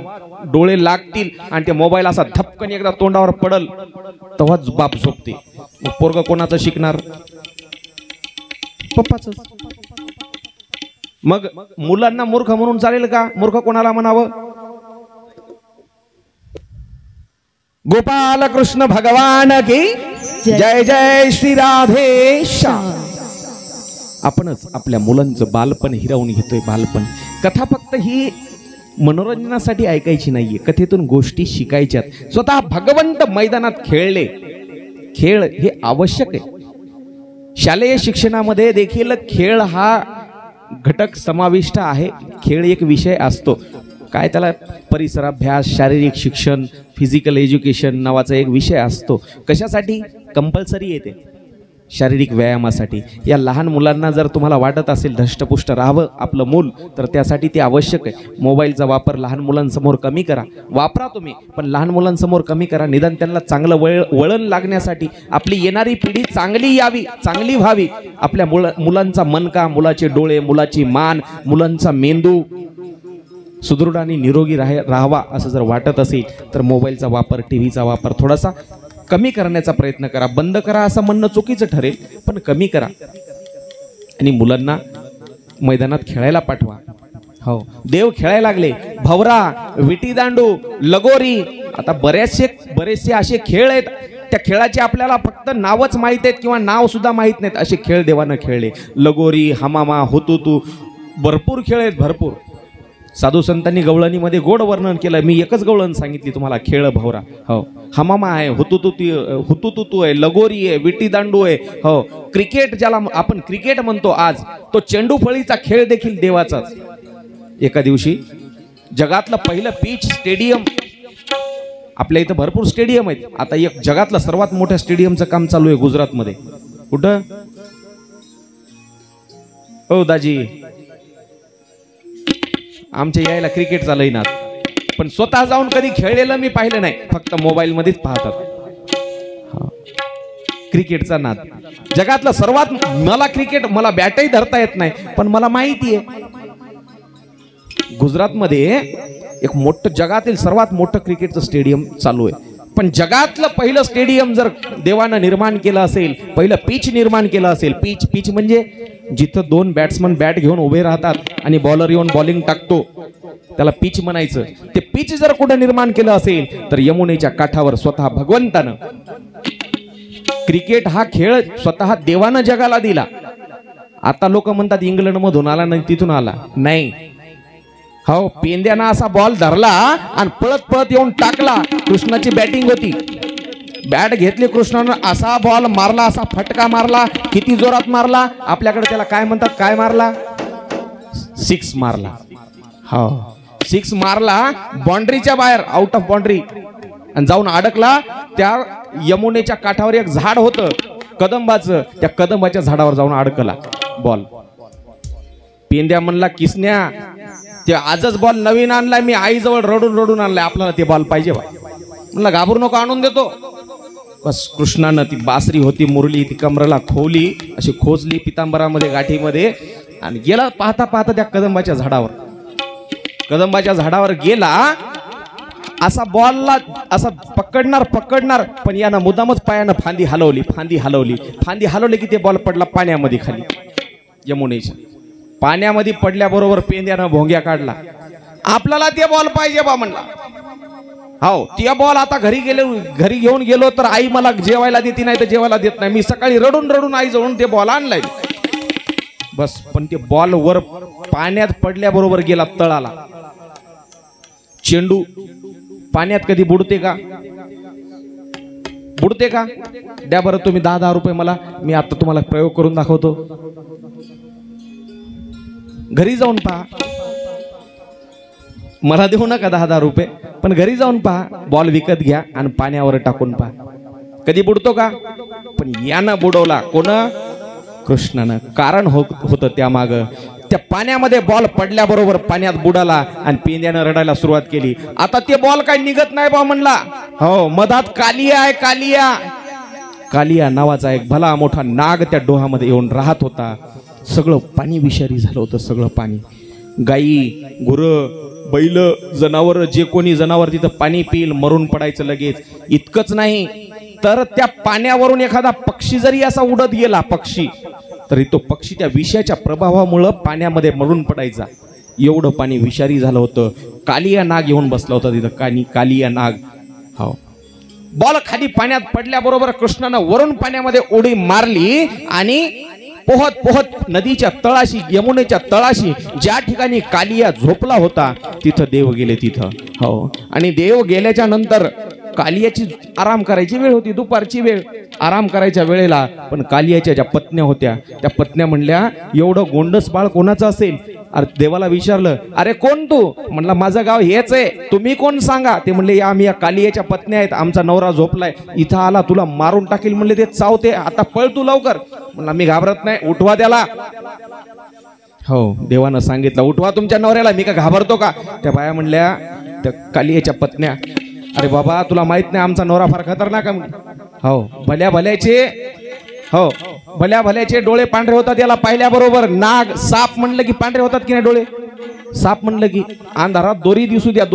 डोळे लागतील आणि ते मोबाईल असा धपकन एकदा तोंडावर पडल तेव्हाच बाप झोपते. मग पोरग कोणाचं शिकणार? पप्पाच. मग मुलांना मूर्ख म्हणून चालेल का? मूर्ख कोणाला म्हणावं? गोपाल कृष्ण भगवान की जय जय श्री राधेश्याम. आपणच आपल्या मुलांचं बालपण हिरावून घेतोय. बालपण कथा फक्त ही मनोरंजनासाठी ऐकायची नाहीये, कथेतून गोष्टी शिकायच्यात. स्वतः भगवंत मैदानात खेळले. खेळ हे आवश्यक आहे. शालेय शिक्षणामध्ये देखील खेळ हा घटक समाविष्ट आहे. खेळ एक विषय असतो. काय त्याला परिसराभ्यास, शारीरिक शिक्षण, फिजिकल एज्युकेशन नावाचा एक विषय असतो. कशासाठी? कंपल्सरी येते, शारीरिक व्यायामासाठी. या लहान मुलांना जर तुम्हाला वाटत असेल धष्टपुष्ट राहावं आपलं मूल, तर त्यासाठी ते आवश्यक आहे. मोबाईलचा वापर लहान मुलांसमोर कमी करा. वापरा तुम्ही, पण लहान मुलांसमोर कमी करा. निदान त्यांना चांगलं वळण लागण्यासाठी, आपली येणारी पिढी चांगली यावी, चांगली व्हावी. आपल्या मुलांचा मनका, मुलाचे डोळे, मुलाची मान, मुलांचा मेंदू सुदृढ आणि निरोगी राहावा असं जर वाटत असेल तर मोबाईलचा वापर, टीव्हीचा वापर थोडासा कमी करण्याचा प्रयत्न करा. बंद करा असं म्हणणं चुकीचं ठरेल, पण कमी करा. आणि मुलांना मैदानात खेळायला पाठवा. हो, देव खेळायला लागले. भवरा, विटी दांडू, लगोरी, आता बरेचसे असे खेळ आहेत. त्या खेळाचे आपल्याला फक्त नावच माहित आहेत किंवा नाव सुद्धा माहित नाहीत. असे खेळ देवानं खेळले. लगोरी, हमामा, हुतुतू, भरपूर खेळ आहेत, भरपूर. साधू संतांनी गवळणीमध्ये गोड वर्णन केलं. मी एकच गवळण सांगितली तुम्हाला, खेळ भवरा. हो, हमामा आहे, हुतुतुतू आहे, लगोरी आहे, विटी दांडू आहे. हो, क्रिकेट ज्याला आपण क्रिकेट म्हणतो आज, तो चेंडू फळीचा खेळ देखील देवाचाच. एका दिवशी जगातलं पहिलं पीच स्टेडियम, आपल्या इथं भरपूर स्टेडियम आहेत. आता एक जगातलं सर्वात मोठ्या स्टेडियमचं काम चालू आहे गुजरातमध्ये. कुठं हो दाजी, आमच्या यायला क्रिकेट चालू ना, पण स्वतः जाऊन कधी खेळलेलं मी पाहिलं नाही, फक्त मोबाईल मध्येच पाहतात. क्रिकेटचा नाद जगातला सर्वात, मला क्रिकेट, मला बॅटही धरता येत नाही, पण मला माहिती आहे गुजरातमध्ये एक मोठं, जगातील सर्वात मोठं क्रिकेटचं स्टेडियम चालू आहे. पण जगातलं पहिलं स्टेडियम जर देवानं निर्माण केलं असेल, पहिलं पिच निर्माण केलं असेल, पिच म्हणजे जिथं दोन बॅट्समन बॅट घेऊन उभे राहतात आणि बॉलर येऊन बॉलिंग टाकतो, त्याला पिच म्हणायचं. ते पिच जर कुठं निर्माण केलं असेल तर यमुनेच्या काठावर स्वतः भगवंतानं क्रिकेट हा खेळ स्वतः देवानं जगाला दिला. आता लोक म्हणतात इंग्लंड मधून आला नाही, तिथून आला नाही. हो, पेंद्यानं असा बॉल धरला आणि पळत पळत येऊन टाकला. कृष्णाची बॅटिंग होती, बॅट घेतली कृष्णानं, असा बॉल मारला, असा फटका मारला. किती जोरात मारला, आपल्याकडे त्याला काय म्हणतात, काय मारला, सिक्स मारला. हो, सिक्स मारला, बाउंड्रीच्या बाहेर, आउट ऑफ बाउंड्री, आणि जाऊन अडकला. त्या यमुनेच्या काठावर एक झाड होतं कदंबाचं, त्या कदंबाच्या झाडावर जाऊन अडकला बॉल. पेंद्या म्हणला, किसन्या ते आजच बॉल नवीन आणलाय मी, आईजवळ रडून रडून आणलाय, आपल्याला ते बॉल पाहिजे बाय. म्हणला घाबरू नको, आणून देतो. बस कृष्णानं ती बासरी होती, मुरली, ती कमरेला खोवली, अशी खोचली पितांबरामध्ये, गाठीमध्ये, आणि गेला पाहता पाहता त्या कदंबाच्या झाडावर गेला. असा बॉलला असा पकडणार, पण यानं मुद्दामच पायानं फांदी हलवली की ते बॉल पडला पाण्यामध्ये खाली. यमुनेच्या पाण्यामध्ये पडल्याबरोबर पेंद्यानं भोंग्या काढला. आपल्याला ते बॉल पाहिजे बा म्हणला. हो, ते बॉल आता घरी घेऊन गेलो तर आई मला जेवायला देते, नाही तर जेवायला देत नाही. मी सकाळी रडून आई जवळून ते बॉल आणलाय. बस, पण ते बॉल वर पाण्यात पडल्याबरोबर गेला तळाला. चेंडू पाण्यात कधी बुडते का? द्या बरं तुम्ही 10 रुपये मला, मी आता तुम्हाला प्रयोग करून दाखवतो. घरी जाऊन पहा, मला देऊ नका 10 रुपये, पण घरी जाऊन पहा, बॉल विकत घ्या आणि पाण्यावर टाकून पहा, कधी बुडतो का? पण यानं बुडवला, कोण? कृष्णानं. कारण होतं त्यामाग, त्या पाण्यामध्ये बॉल पडल्याबरोबर पाण्यात बुडाला आणि पेंद्यानं रडायला सुरुवात केली. आता ते बॉल काय निघत नाही बा म्हणला. हो, मधात कालिया आहे, कालिया नावाचा एक भला मोठा नाग त्या डोहामध्ये येऊन राहत होता. सगळं पाणी विषारी झालं होतं, सगळं पाणी. गाई, गुरं, बैल, जनावर, जे कोणी जनावर तिथं पाणी पिईल मरून पडायचं लगेच. इतकंच नाही तर त्या पाण्यावरून एखादा पक्षी जरी असा उडत गेला, पक्षी, तरी तो पक्षी त्या विषाच्या प्रभावामुळे पाण्यामध्ये मरून पडायचा. एवढं पाणी विषारी झालं होतं. कालिया नाग येऊन बसला होता तिथं, कालिया नाग. हो, बॉल खाली पाण्यात पडल्याबरोबर कृष्णानं वरून पाण्यामध्ये उडी मारली आणि पोहत नदीच्या तळाशी, यमुनेच्या तळाशी, ज्या ठिकाणी कालिया झोपला होता तिथं देव गेले तिथं. हो, आणि देव गेल्याच्या नंतर कालियाची आराम करायची वेळ होती, दुपारची वेळ, आराम करायच्या वेळेला. पण कालियाच्या ज्या पत्न्या होत्या, त्या पत्न्या म्हणल्या, एवढं गोंडस बाळ कोणाचं असेल? अरे देवाला विचारलं, अरे कोण तू? म्हणला माझं गाव हेच आहे, तुम्ही कोण सांगा? ते म्हणले, आम्ही या कालियाच्या पत्न्या आहेत, आमचा नवरा झोपलाय, इथं आला, तुला मारून टाकील म्हणले, ते चावते, आता पळ तू लवकर. म्हणला मी घाबरत नाही, उठवा त्याला. हो, देवानं सांगितलं, उठवा तुमच्या नवऱ्याला, मी का घाबरतो का? त्या बाया म्हणल्या, त्या कालियाच्या पत्न्या, अरे बाबा तुला माहित नाही आमचा नवरा फार खतरनाक आहे. हो, भल्या भल्याचे डोळे पांढरे होतात याला पाहिल्याबरोबर. नाग, साप म्हणलं की पांढरे होतात की नाही डोळे? साप म्हणलं की अंधारात दोरी दिसू द्या,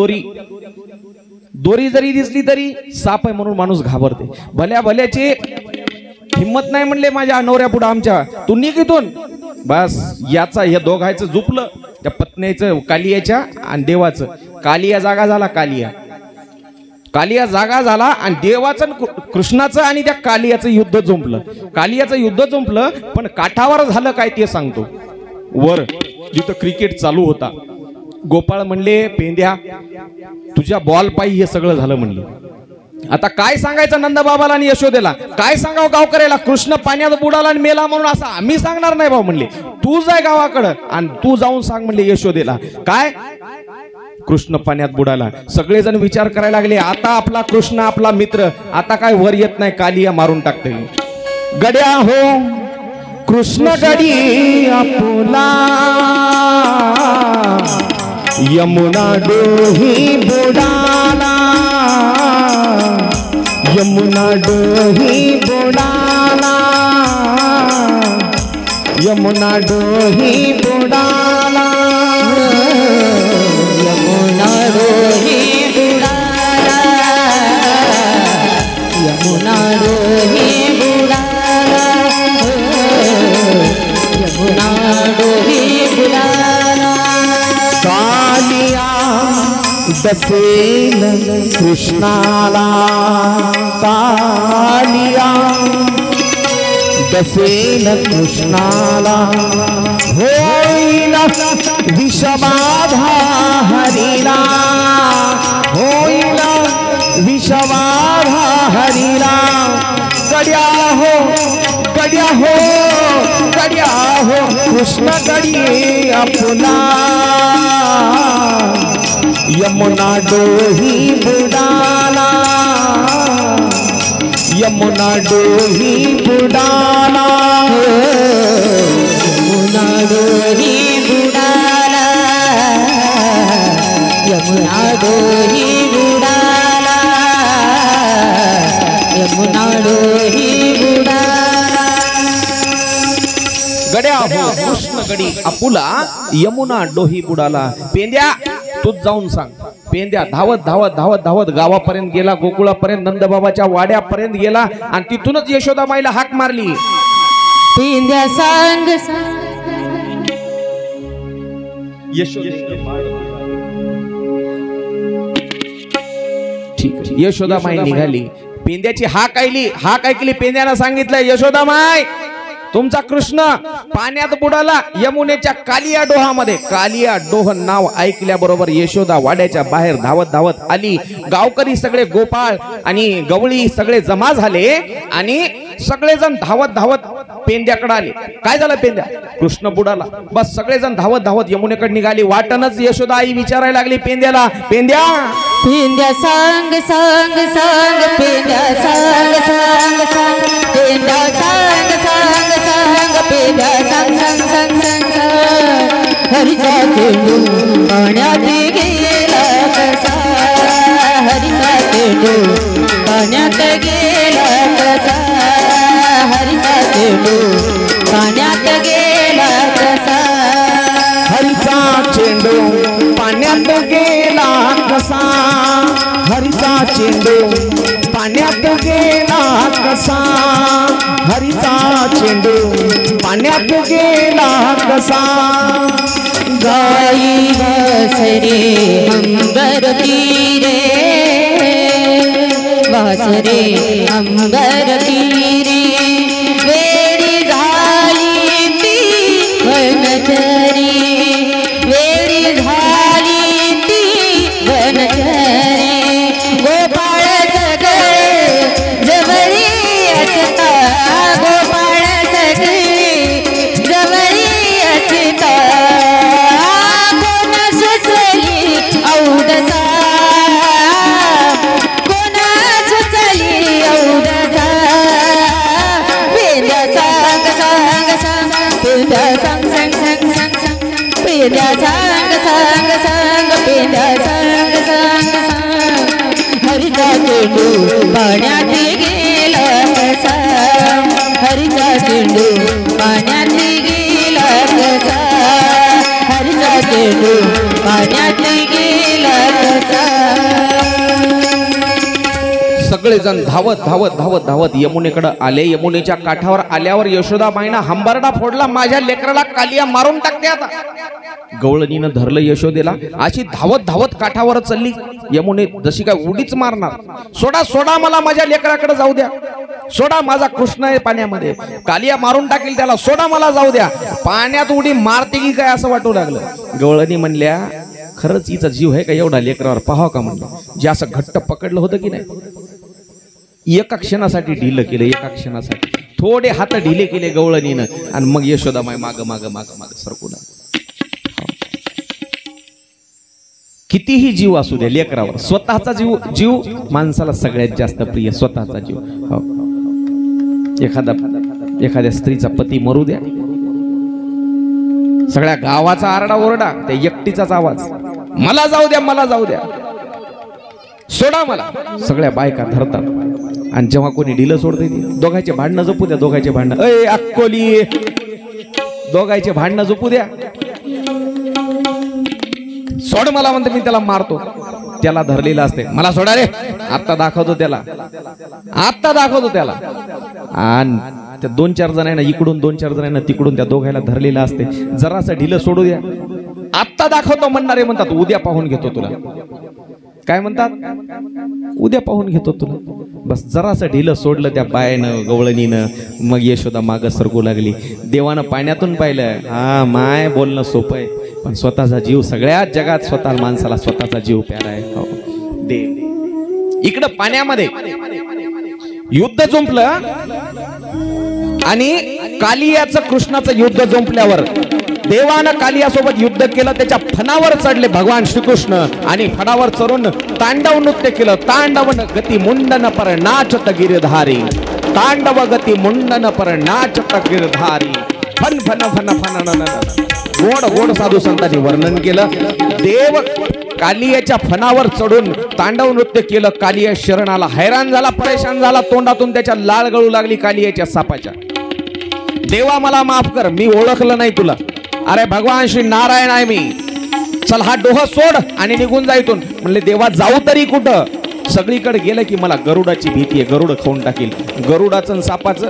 दोरी जरी दिसली तरी साप आहे म्हणून माणूस घाबरते. भल्याची हिम्मत नाही म्हणले माझ्या नवऱ्या पुढे आमच्या, तू निघ इथून. बस, याचा या दोघांचं झुपलं, त्या पत्नीचं, कालियाच्या आणि देवाचं. कालिया जागा झाला आणि देवाचं, कृष्णाचं आणि त्या कालियाचं युद्ध जुंपलं. पण काठावर झालं काय ते सांगतो. वर जिथं क्रिकेट चालू होता, गोपाळ म्हणले पेंद्या तुझ्या बॉल पायी हे सगळं झालं म्हणले. आता काय सांगायचं नंदबाबाला आणि यशोदेला, काय सांगावं गावकऱ्याला, कृष्ण पाण्यात बुडाला आणि मेला म्हणून असं आम्ही सांगणार नाही भाऊ म्हणले. तू जाय गावाकडं आणि तू जाऊन सांग म्हणले यशोदेला काय कृष्ण पाण्यात बुडाला. सगळेजण विचार करायला लागले आता आपला कृष्ण आपला मित्र आता काय वर येत नाही, कालिया मारून टाकते. गड्या हो कृष्ण गडी आपुला यमुना डोही बुडाला, यमुना डोही बुडाला, यमुना डोही बुडाला, यमुना डोही बुडाला, यमुना डोही बुडाला, यमुना डोही बुडाला. कालिया दसेल कृष्णाला, कालिया दसेल कृष्णाला, होईल विषबाधा हरीला, होईल विषबाधा हरीला. गड्या हो गड्या हो गड्या हो कृष्ण गडी आपुला यमुना डोही बुडाला, यमुना डोही बुडाला, यमुना डोही बुडाला, यमुना डोही बुडाला, यमुना डोही बुडाला. गड्या हो कृष्ण गडी आपुला यमुना डोही बुडाला. पेंद्या तूच जाऊन सांग. पेंद्या धावत धावत धावत धावत गावापर्यंत गेला, गोकुळापर्यंत नंदबाबाच्या वाड्यापर्यंत गेला आणि तिथूनच यशोदामाईला हाक मारली. पेंद्या सांग ठीक यशोदामाई निघाली. पेंद्याची हाक ऐकली. पेंद्यानं सांगितलं यशोदामाई तुमचा कृष्ण पाण्यात बुडाला यमुनेच्या कालिया डोहामध्ये. कालिया डोह नाव ऐकल्याबरोबर यशोदा वाड्याच्या बाहेर धावत धावत आली. गावकरी सगळे गोपाळ आणि गवळी सगळे जमा झाले आणि सगळेजण धावत धावत पेंद्याकडे आले. काय झालं पेंद्या कृष्ण बुडाला. बस सगळेजण धावत धावत यमुनेकडे निघाली. वाटणच यशोदा आई विचारायला लागली पेंद्याला पेंद्या पेंद्या सांग सांग सांग पेंद्या सांग सांग सांग पेंद्या सांग सांग सांग पेंद्या सांग सांग सांग सांग हरीचा चेंडू पाण्यात गेला कसा, हरीचा चेंडू पाण्यात गेला कसा, हरीचा चेंडू पाण्यात गेला कसा, हरीचा चेंडू पाण्यात गेला कसा, हरीचा चेंडू पाण्यात गेला कसा, हरीचा चेंडू पाण्यात गेला कसा. गाई वासरे अंबर तीरे, वासरे अंबर तीरे, वेरी झाली ती वनचरी, वेरी झाली ती वनचरी. गोपाळ सगळे जवळी असता, गोपाळ सगळे जवळी असता, कोण सुचली औदसा, कोण सुचली औदसा. पेंद्या सांग सांग सांग पेंद्या सांग सांग सांग सांग सांग पेंद्या सांग सांग सांग पेंद्या सांग सांग सांग हरीचा चेंडू पाण्यात गेला कसा, हरीचा चेंडू पाण्यात गेला कसा, हरीचा चेंडू पाण्यात गेला कसा. सगळेजण धावत धावत धावत धावत यमुनेकडे आले. यमुनेच्या काठावर आल्यावर यशोदाबाईंना हंबरडा फोडला, माझ्या लेकराला कालिया मारून टाकते आता. गवळणीनं धरलं यशोदेला, अशी धावत धावत काठावर चालली. यमुने जशी काय उडीच मारणार. सोडा सोडा मला माझ्या लेकराकडे जाऊ द्या, सोडा माझा कृष्ण आहे पाण्यामध्ये, कालिया मारून टाकील त्याला, सोडा मला जाऊ द्या. पाण्यात उडी मारते की काय असं वाटू लागलं. गवळणी म्हणल्या खरंच हिचा जीव आहे का एवढा लेकरावर पाहावं का म्हणलं जे असं घट्ट पकडलं होतं की नाही एका क्षणासाठी ढिलं केलं एका क्षणासाठी थोडे हात ढिले केले गवळणीनं आणि मग यशोदामाई माग माग माग माग सरकू लागली कितीही जीव असू द्या लेकरावर स्वतःचा जीव माणसाला सगळ्यात जास्त प्रिय स्वतःचा जीव हो एखाद्या स्त्रीचा पती मरू द्या सगळ्या गावाचा आरडा ओरडा त्या एकटीचाच आवाज मला जाऊ द्या सोडा मला सगळ्या बायका धरतात आणि जेव्हा कोणी ढिलं सोडते दोघांचे भांडणं जपू द्या दोघांचे भांडणं अय अक्कोली दोघांचे भांडणं जपू द्या सोड मला म्हणते मी त्याला मारतो त्याला धरलेला असते मला सोडा रे आता दाखवतो त्याला आणि त्या 2-4 जणांना इकडून 2-4 जणांना तिकडून त्या दोघांना धरलेला असते जरासं ढिलं सोडू द्या आता दाखवतो म्हणणारे म्हणतात उद्या पाहून घेतो तुला काय म्हणतात उद्या पाहून घेतो तुला बस जरासं ढिलं सोडलं त्या बायनं गवळणीनं मग यशोदा मागं सरकू लागली देवानं पाण्यातून पाहिलं हा माय बोलणं सोपं आहे पण स्वतःचा जीव सगळ्यात जगात स्वतः माणसाला स्वतःचा जीव प्यारा आहे हो देव इकडं पाण्यामध्ये युद्ध जुंपलं आणि कालियाचं कृष्णाचं युद्ध जुंपल्यावर देवानं कालियासोबत युद्ध केलं त्याच्या फणावर चढले भगवान श्रीकृष्ण आणि फणावर चढून तांडव नृत्य केलं तांडव गती मुंडन पर नाचत गिरधारी तांडव गती मुंडन पर नाचत गिरधारी फन फन फन फन गोड गोड साधू संतांनी वर्णन केलं देव कालियाच्या फणावर चढून तांडव नृत्य केलं कालिया शरणाला हैराण झाला परेशान झाला तोंडातून त्याच्या लाळ गळू लागली कालियाच्या सापाच्या देवा मला माफ कर मी ओळखलं नाही तुला अरे भगवान श्री नारायण आहे मी चल हा डोह सोड आणि निघून जा इथून म्हणले देवा जाऊ तरी कुठं सगळीकडे गेलं की मला गरुडाची भीती आहे गरुड खाऊन टाकील गरुडाचं आणि सापाचं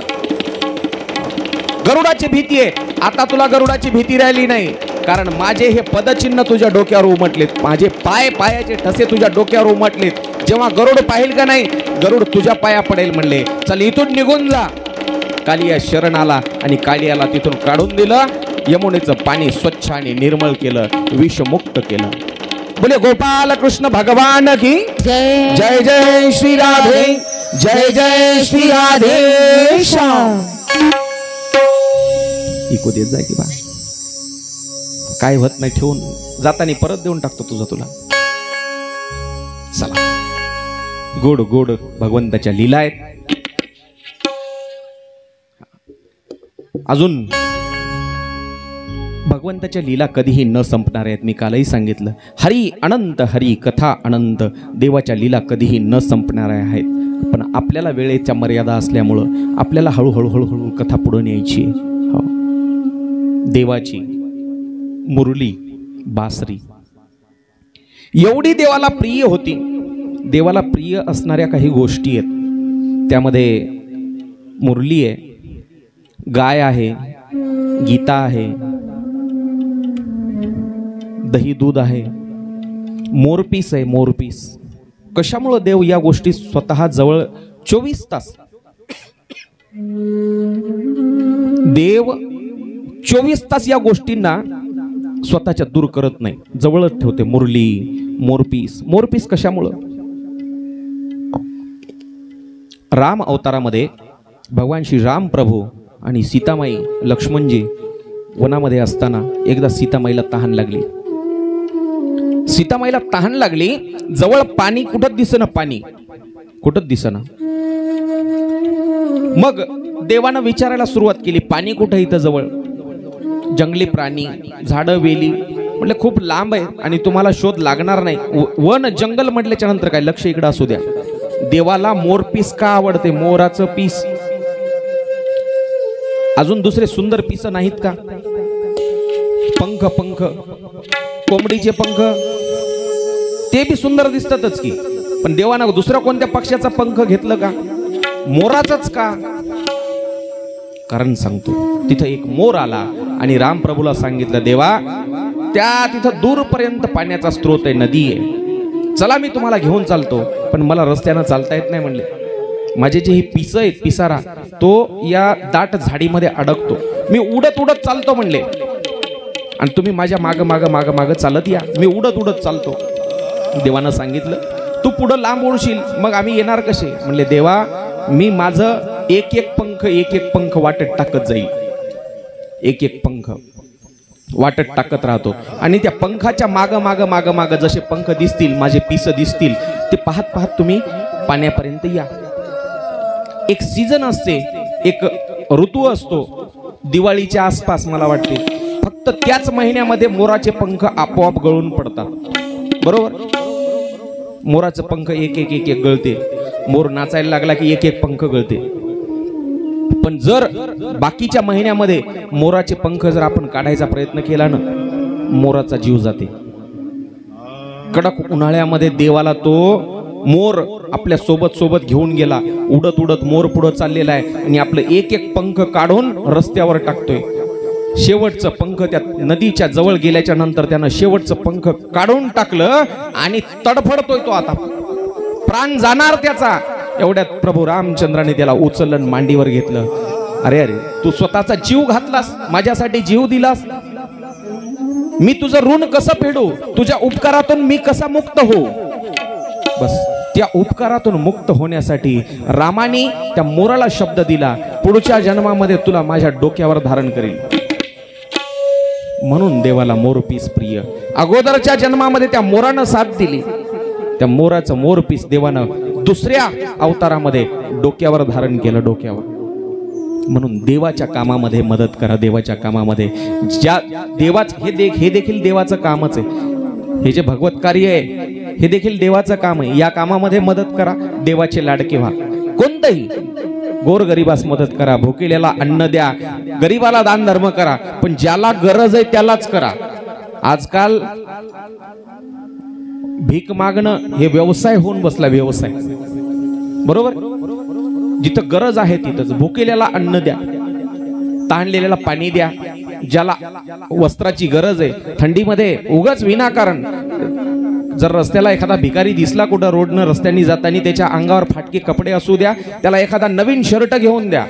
गरुडाची भीती आहे आता तुला गरुडाची भीती राहिली नाही कारण माझे हे पदचिन्ह तुझ्या डोक्यावर उमटलेत माझे पायाचे ठसे तुझ्या डोक्यावर उमटलेत जेव्हा गरुड पाहिल का नाही गरुड तुझ्या पाया पडेल म्हणले चल इथून निघून जा कालिया शरण आला आणि कालियाला तिथून काढून दिलं यमुनेचं पाणी स्वच्छ आणि निर्मळ केलं विषमुक्त केलं बोले गोपाल कृष्ण भगवान की जय जय जय श्री राधे जय श्री राधे श्याम इको देत जाय की बा काय होत नाही ठेवून जाताना परत देऊन टाकतो तुझं तुला चला गोड गोड भगवंताच्या लीला आहेत अजून भगवंताच्या लीला कधीही न संपणार आहेत मी कालही सांगितलं हरी अनंत हरी कथा अनंत देवाच्या लीला कधीही न संपणार आहेत पण आपल्याला वेळेच्या मर्यादा असल्यामुळं आपल्याला हळूहळू हळूहळू कथा पुढे न्यायची हो देवाची मुरली बासरी एवढी देवाला प्रिय होती देवाला प्रिय असणाऱ्या काही गोष्टी आहेत त्यामध्ये मुरली आहे गाय आहे गीता आहे दही दूध आहे मोरपीस आहे मोरपीस कशामुळे देव या गोष्टी स्वतः जवळ 24 तास देव 24 तास या गोष्टींना स्वतःच्या दूर करत नाही जवळच ठेवते मुरली मोरपीस कशामुळं राम अवतारामध्ये भगवान श्री राम प्रभू आणि सीतामाई लक्ष्मणजी वनामध्ये असताना एकदा सीतामाईला तहान लागली जवळ पाणी कुठंच दिसेना मग देवानं विचारायला सुरुवात केली पाणी कुठं इथं जवळ जंगली प्राणी झाडं वेली म्हटलं खूप लांब आहे आणि तुम्हाला शोध लागणार नाही वन जंगल म्हटल्याच्या नंतर काय लक्ष इकडं असू द्या देवाला मोरपीस का आवडते मोराचं पीस अजून दुसरे सुंदर पीस नाहीत का पंख कोंबडीचे पंख ते बी सुंदर दिसतातच की पण देवानं दुसऱ्या कोणत्या पक्ष्याचा पंख घेतलं का मोराचाच का कारण सांगतो तिथं एक मोर आला आणि राम प्रभूला सांगितलं देवा त्या तिथं दूरपर्यंत पाण्याचा स्रोत आहे नदी आहे चला मी तुम्हाला घेऊन चालतो पण मला रस्त्यानं चालता येत नाही म्हणले माझे जे ही पिस आहेत पिसारा तो या दाट झाडीमध्ये अडकतो मी उडत चालतो म्हणले आणि तुम्ही माझ्या माग माग माग माग चालत या. मी उडत उडत चालतो. देवानं सांगितलं तू पुढं लांब ओढशील, मग आम्ही येणार कसे? म्हणले देवा मी माझं एक एक पंख वाटत टाकत जाईल. एक एक पंख वाटत टाकत राहतो आणि त्या पंखाच्या माग माग माग माग जसे पंख दिसतील, माझे पिस दिसतील, ते पाहत पाहत तुम्ही पाण्यापर्यंत या. एक सीझन असते, एक ऋतू असतो दिवाळीच्या आसपास. मला वाटते फक्त त्याच महिन्यामध्ये मोराचे पंख आपोआप गळून पडतात. बरोबर, मोराचं पंख एक एक एक एक गळते. मोर नाचायला लागला की एक एक पंख गळते. पण जर बाकीच्या महिन्यामध्ये मोराचे पंख जर आपण काढायचा प्रयत्न केला ना, मोराचा जीव जाते. कडक उन्हाळ्यामध्ये देवाला तो मोर आपल्या सोबत सोबत घेऊन गेला. उडत उडत मोर पुढे चाललेला आहे आणि आपलं एक एक पंख काढून रस्त्यावर टाकतोय. शेवटचं पंख त्या नदीच्या जवळ गेल्याच्या नंतर त्यानं शेवटचं पंख काढून टाकलं आणि तडफडतोय तो. आता प्राण जाणार त्याचा. एवढ्यात प्रभू रामचंद्राने त्याला उचललं, मांडीवर घेतलं. अरे अरे तू स्वतःचा जीव घातलास, माझ्यासाठी जीव दिलास. मी तुझं ऋण कसं फेडू? तुझ्या उपकारातून मी कसा मुक्त होऊ? बस त्या उपकारातून मुक्त होण्यासाठी रामाने त्या मोराला शब्द दिला, पुढच्या जन्मामध्ये तुला माझ्या डोक्यावर धारण करील. म्हणून देवाला मोरपीस प्रिय. अगोदरच्या जन्मामध्ये त्या मोरानं साथ दिली. त्या मोराचं मोरपीस देवानं दुसऱ्या अवतारामध्ये डोक्यावर धारण केलं, डोक्यावर. म्हणून देवाच्या कामामध्ये मदत करा. देवाच्या कामामध्ये ज्या देवाच हे देखील देवाचं कामच आहे. हे जे भगवत कार्य आहे हे देखील देवाचं काम आहे. या कामामध्ये मदत करा. देवाचे लाडके व्हा. कोणतंही गोरगरिबास मदत करा, भुकेल्याला अन्न द्या, गरीबाला दान धर्म करा, पण ज्याला गरज आहे त्यालाच करा. आजकाल भीक मागणं हे व्यवसाय होऊन बसला. व्यवसाय. बरोबर, जिथं गरज आहे तिथंच भुकेल्याला अन्न द्या, ताणलेल्याला पाणी द्या, ज्याला वस्त्राची गरज आहे थंडीमध्ये उगाच विनाकारण जर रस्त्याला एखादा भिकारी दिसला कुठं रोडनं रस्त्याने जाताना, त्याच्या अंगावर फाटके कपडे असू द्या, त्याला एखादा नवीन शर्ट घेऊन द्या.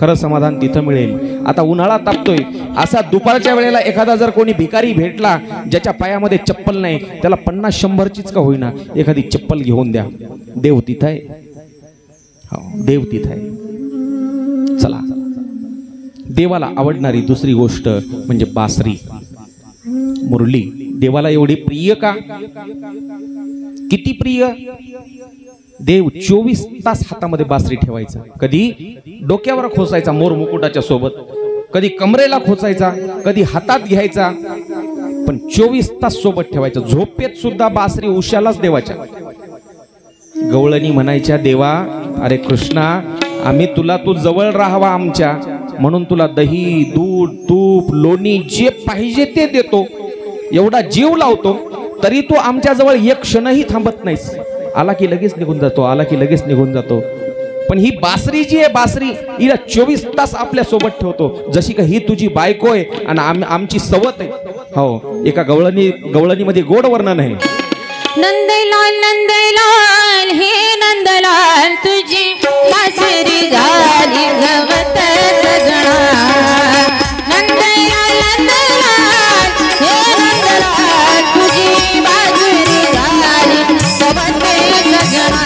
खरं समाधान तिथं मिळेल. आता उन्हाळा तापतोय, असा दुपारच्या वेळेला एखादा जर कोणी भिकारी भेटला ज्याच्या पायामध्ये चप्पल नाही, त्याला 50-100चीच का होईना एखादी चप्पल घेऊन द्या. देव तिथं आहे. हो, देव तिथं आहे. चला, देवाला आवडणारी दुसरी गोष्ट म्हणजे बासरी, मुरली. देवाला एवढी प्रिय का? किती प्रिय? देव 24 तास हातामध्ये बासरी ठेवायचा. कधी डोक्यावर खोचायचा मोर मुकुटाच्या सोबत, कधी कमरेला खोचायचा, कधी हातात घ्यायचा, पण 24 तास सोबत ठेवायचा. झोपेत सुद्धा बासरी उशालाच देवाच्या. गवळणी म्हणायच्या, देवा अरे कृष्णा, आम्ही तुला तू जवळ राहावा आमच्या, म्हणून तुला दही, दूध, तूप, लोणी जे पाहिजे ते देतो, एवढा जीव लावतो, तरी तू आमच्या जवळ एक क्षणही थांबत नाहीस. आला की लगेच निघून जातो, आला की लगेच निघून जातो. पण ही बासरी जी आहे, बासरी हिला 24 तास आपल्या सोबत ठेवतो. जशी का ही तुझी बायको आहे आणि आमची सवत आहे. हो, एका गवळणीमध्ये गोड वर्णन आहे. नंदलाल नंदलाल हे नंदलाल, तुझी बासरी झाली गवत सजना. नंदलाल नंदलाल हे नंदलाल, तुझी बासरी झाली गवत सजना.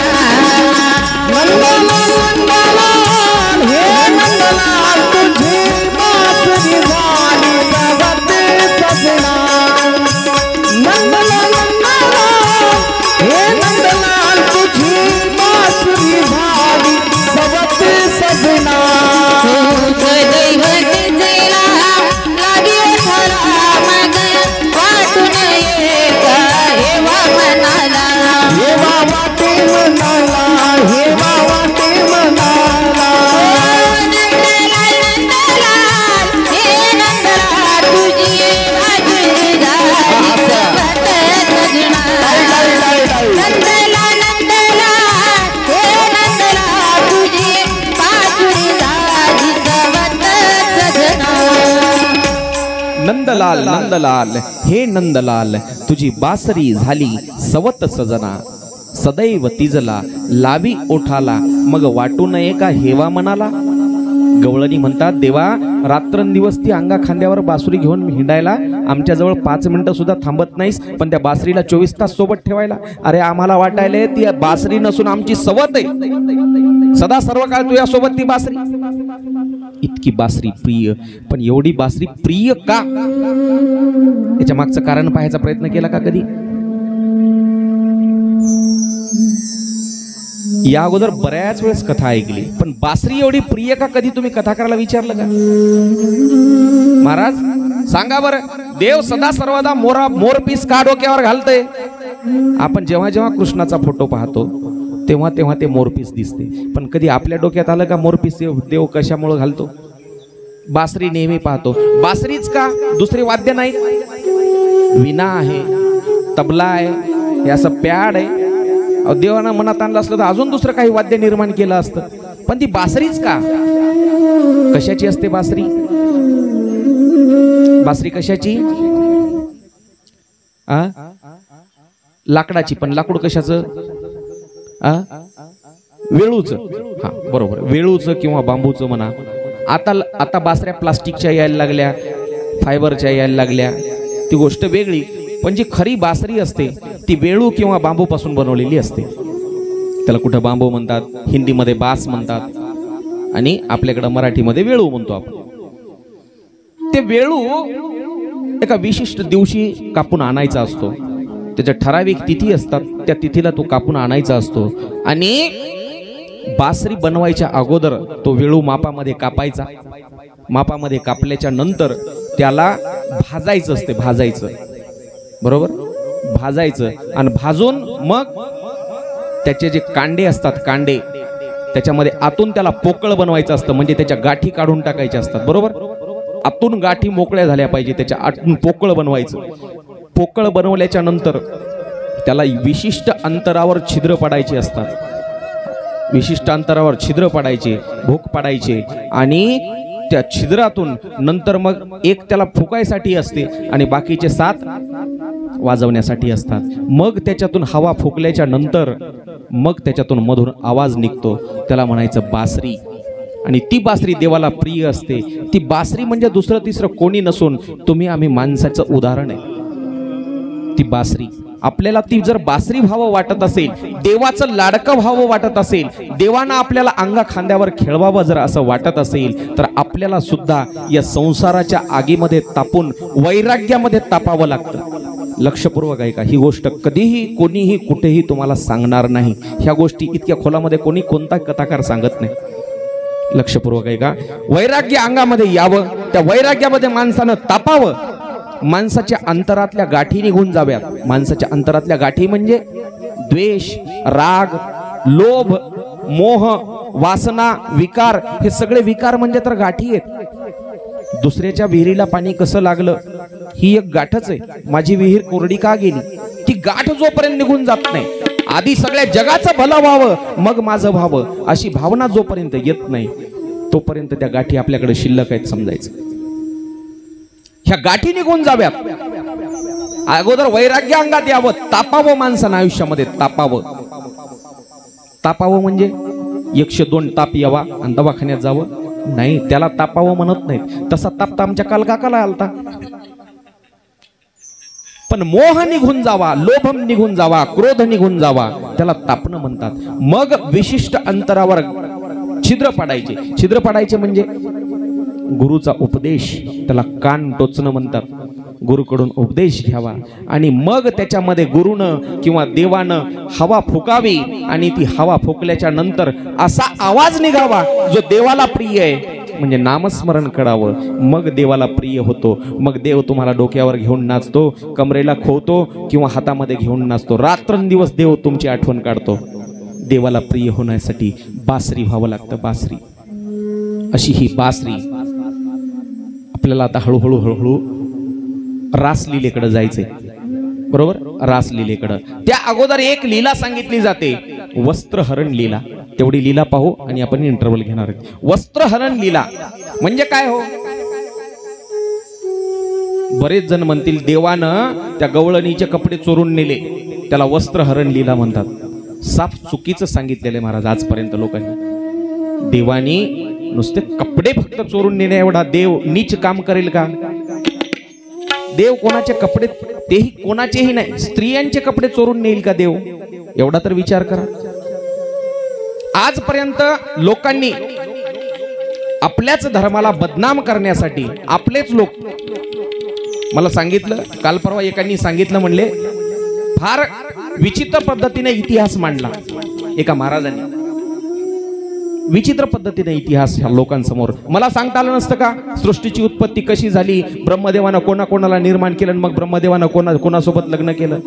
नंदलाल नंदलाल हे नंदलाल, तुझी बासरी झाली गवत सजना. नंदलाल हे नंदलाल, तुझी बासरी झाली गवत सजना. दैवत जैला लागे झाला मग वाटून येत हेवा मनाला. हेवा वाटे मनाला, हेवा वाटे मनाला. नंदलाल नंदलाल हे नंदलाल, तुझी बासरी झाली गवत सजना. नंदलाल नंदलाल हे नंदलाल, तुझी बासरी झाली गवत सजना. नंदलाल नंदलाल हे नंदलाल, तुझी बासरी झाली सवत सजना. सदैव तिजला लावी ओठाला, मग वाटू नये का हेवा मनाला. गवळणी म्हणतात, देवा रात्रंदिवस ती अंगा खांद्यावर बासुरी घेऊन हिंडायला आमच्याजवळ 5 मिनिटं सुद्धा थांबत नाहीस, पण त्या बासरीला 24 तास सोबत ठेवायला. अरे आम्हाला वाटायले ती बासरी नसून आमची सवत आहे, सदा सर्व काळ तुझ्या सोबत ती बासरी. इतकी बासरी प्रिय, पण एवढी बासरी प्रिय का, याच्या मागचं कारण पाहायचा प्रयत्न केला का कधी? या अगोदर बऱ्याच वेळेस कथा ऐकली, पण बासरी एवढी प्रिय का कधी तुम्ही कथा करायला विचारलं का? महाराज सांगा बरं, देव सदा सर्वदा मोरपीस का डोक्यावर घालतय? आपण जेव्हा जेव्हा कृष्णाचा फोटो पाहतो तेव्हा तेव्हा ते मोरपीस दिसते, पण कधी आपल्या डोक्यात आलं का मोरपीस देव कशामुळे घालतो? बासरी नेहमी पाहतो, बासरीच का, दुसरे वाद्य नाही? विना आहे, तबला आहे, हे असं पॅड आहे. देवानं मनात आणलं असलं तर अजून दुसरं काही वाद्य निर्माण केलं असतं, पण ती बासरीच का? कशाची असते बासरी? बासरी कशाची? लाकडाची, पण लाकूड कशाचं? वेळूचं. हा बरोबर, वेळूचं किंवा बांबूचं म्हणा. आता बासऱ्या प्लास्टिकच्या यायला लागल्या, फायबरच्या यायला लागल्या, ती गोष्ट वेगळी. पण जी खरी बासरी असते ती वेळू किंवा बांबू पासून बनवलेली असते. त्याला कुठं बांबू म्हणतात, हिंदीमध्ये बास म्हणतात, आणि आपल्याकडे मराठीमध्ये वेळू म्हणतो आपण. ते वेळू एका विशिष्ट दिवशी कापून आणायचा असतो, त्याच्या ठराविक तिथी असतात, त्या तिथीला तो कापून आणायचा असतो. आणि बासरी बनवायच्या अगोदर तो वेळू मापामध्ये कापायचा. मापामध्ये कापल्याच्या नंतर त्याला भाजायचं असते, भाजायचं, बरोबर, भाजायचं. आणि भाजून मग त्याचे जे कांडे असतात, कांडे, त्याच्यामध्ये आतून त्याला पोकळ बनवायचं असतं, म्हणजे त्याच्या गाठी काढून टाकायच्या असतात, बरोबर. आतून गाठी मोकळ्या झाल्या पाहिजे, त्याच्या आतून पोकळ बनवायचं. पोकळ बनवल्याच्या नंतर त्याला विशिष्ट अंतरावर छिद्र पडायचे असतात, विशिष्ट अंतरावर छिद्र पडायचे, भोक पडायचे. आणि त्या छिद्रातून नंतर मग एक त्याला फुकायसाठी असते आणि बाकीचे 7 वाजवण्यासाठी असतात. मग त्याच्यातून हवा फुकल्याच्या नंतर मग त्याच्यातून मधुर आवाज निघतो, त्याला म्हणायचं बासरी. आणि ती बासरी देवाला प्रिय असते. ती बासरी म्हणजे दुसरं तिसरं कोणी नसून तुम्ही आम्ही माणसाचं उदाहरण आहे. ती बासरी आपल्याला, ती जर बासरी व्हावं वाटत असेल, देवाचं लाडकं व्हावं वाटत असेल, देवानं आपल्याला अंगा खांद्यावर खेळवावं जर असं वाटत असेल, तर आपल्याला सुद्धा या संसाराच्या आगीमध्ये तापून वैराग्यामध्ये तापावं लागतं. लक्षपूर्वक ऐका, ही गोष्ट कधीही कोणीही कुठेही तुम्हाला सांगणार नाही. ह्या गोष्टी इतक्या खोलामध्ये कोणी कोणता कथाकार सांगत नाही. लक्षपूर्वक ऐका, वैराग्य अंगामध्ये यावं, त्या वैराग्यामध्ये माणसानं तापावं, माणसाच्या अंतरातल्या गाठी निघून जाव्यात. माणसाच्या अंतरातल्या गाठी म्हणजे द्वेष, राग, लोभ, मोह, वासना, विकार. हे सगळे विकार म्हणजे तर गाठी आहेत. दुसऱ्याच्या विहिरीला पाणी कसं लागलं, ही एक गाठच आहे. माझी विहीर कोरडी का गेली, ती गाठ जोपर्यंत निघून जात नाही, आधी सगळ्या जगाचं भलं व्हावं मग माझं व्हावं, अशी भावना जोपर्यंत येत नाही तोपर्यंत त्या गाठी आपल्याकडे शिल्लक आहेत समजायचं. ह्या गाठी निघून जाव्यात, अगोदर वैराग्य अंगात यावं, तापावं माणसानं आयुष्यामध्ये, तापावं. तापावं म्हणजे 102 ताप यावा आणि दवाखान्यात जावं नाही, त्याला तापावं म्हणत नाहीत. तसा ताप तर आमच्या कालकाकाला आलता. पण मोह निघून जावा, लोभ निघून जावा, क्रोध निघून जावा, त्याला तापणं म्हणतात. मग विशिष्ट अंतरावर छिद्र पाडायचे. छिद्र पाडायचे म्हणजे गुरुचा उपदेश, त्याला कान टोचणं म्हणतात. गुरुकडून उपदेश घ्यावा आणि मग त्याच्यामध्ये गुरुनं किंवा देवानं हवा फुकावी आणि ती हवा फुकल्याच्या नंतर असा आवाज निघावा जो देवाला प्रिय आहे, म्हणजे नामस्मरण करावं. मग देवाला प्रिय होतो. मग देव तुम्हाला डोक्यावर घेऊन नाचतो, कमरेला खोवतो किंवा हातामध्ये घेऊन नाचतो. रात्रंदिवस देव तुमची आठवण काढतो. देवाला प्रिय होण्यासाठी बासरी व्हावं लागतं, बासरी. अशी ही बासरी. आपल्याला आता हळूहळू हळूहळू रासलीलेकडे जायचंय, बरोबर. रासलीलेकडं त्या अगोदर एक लीला सांगितली जाते, वस्त्रहरण लीला. तेवढी लीला पाहू आणि आपण इंटरव्हल घेणार आहोत. वस्त्रहरण लीला म्हणजे काय हो? बरेच जण म्हणतील देवानं त्या गवळणीचे कपडे चोरून नेले, त्याला वस्त्रहरण लीला म्हणतात. साफ चुकीचं सांगितलेलं आहे महाराज आजपर्यंत लोकांनी. देवानी नुसते कपडे फक्त चोरून नेण्या एवढा देव नीच काम करेल का? देव कोणाचे कपडे, तेही कोणाचेही नाही, स्त्रियांचे कपडे चोरून नेईल का देव? एवढा तर विचार करा. आजपर्यंत लोकांनी आपल्याच धर्माला बदनाम करण्यासाठी आपलेच लोक, मला सांगितलं काल परवा एकांनी सांगितलं, म्हणले फार विचित्र पद्धतीने इतिहास मांडला एका महाराजांनी, विचित्र पद्धतीने इतिहास ह्या लोकांसमोर. मला सांगता आलं नसतं का सृष्टीची उत्पत्ती कशी झाली, ब्रह्मदेवानं कोणाकोणाला निर्माण केलं, मग ब्रह्मदेवानं कोणासोबत लग्न केलं.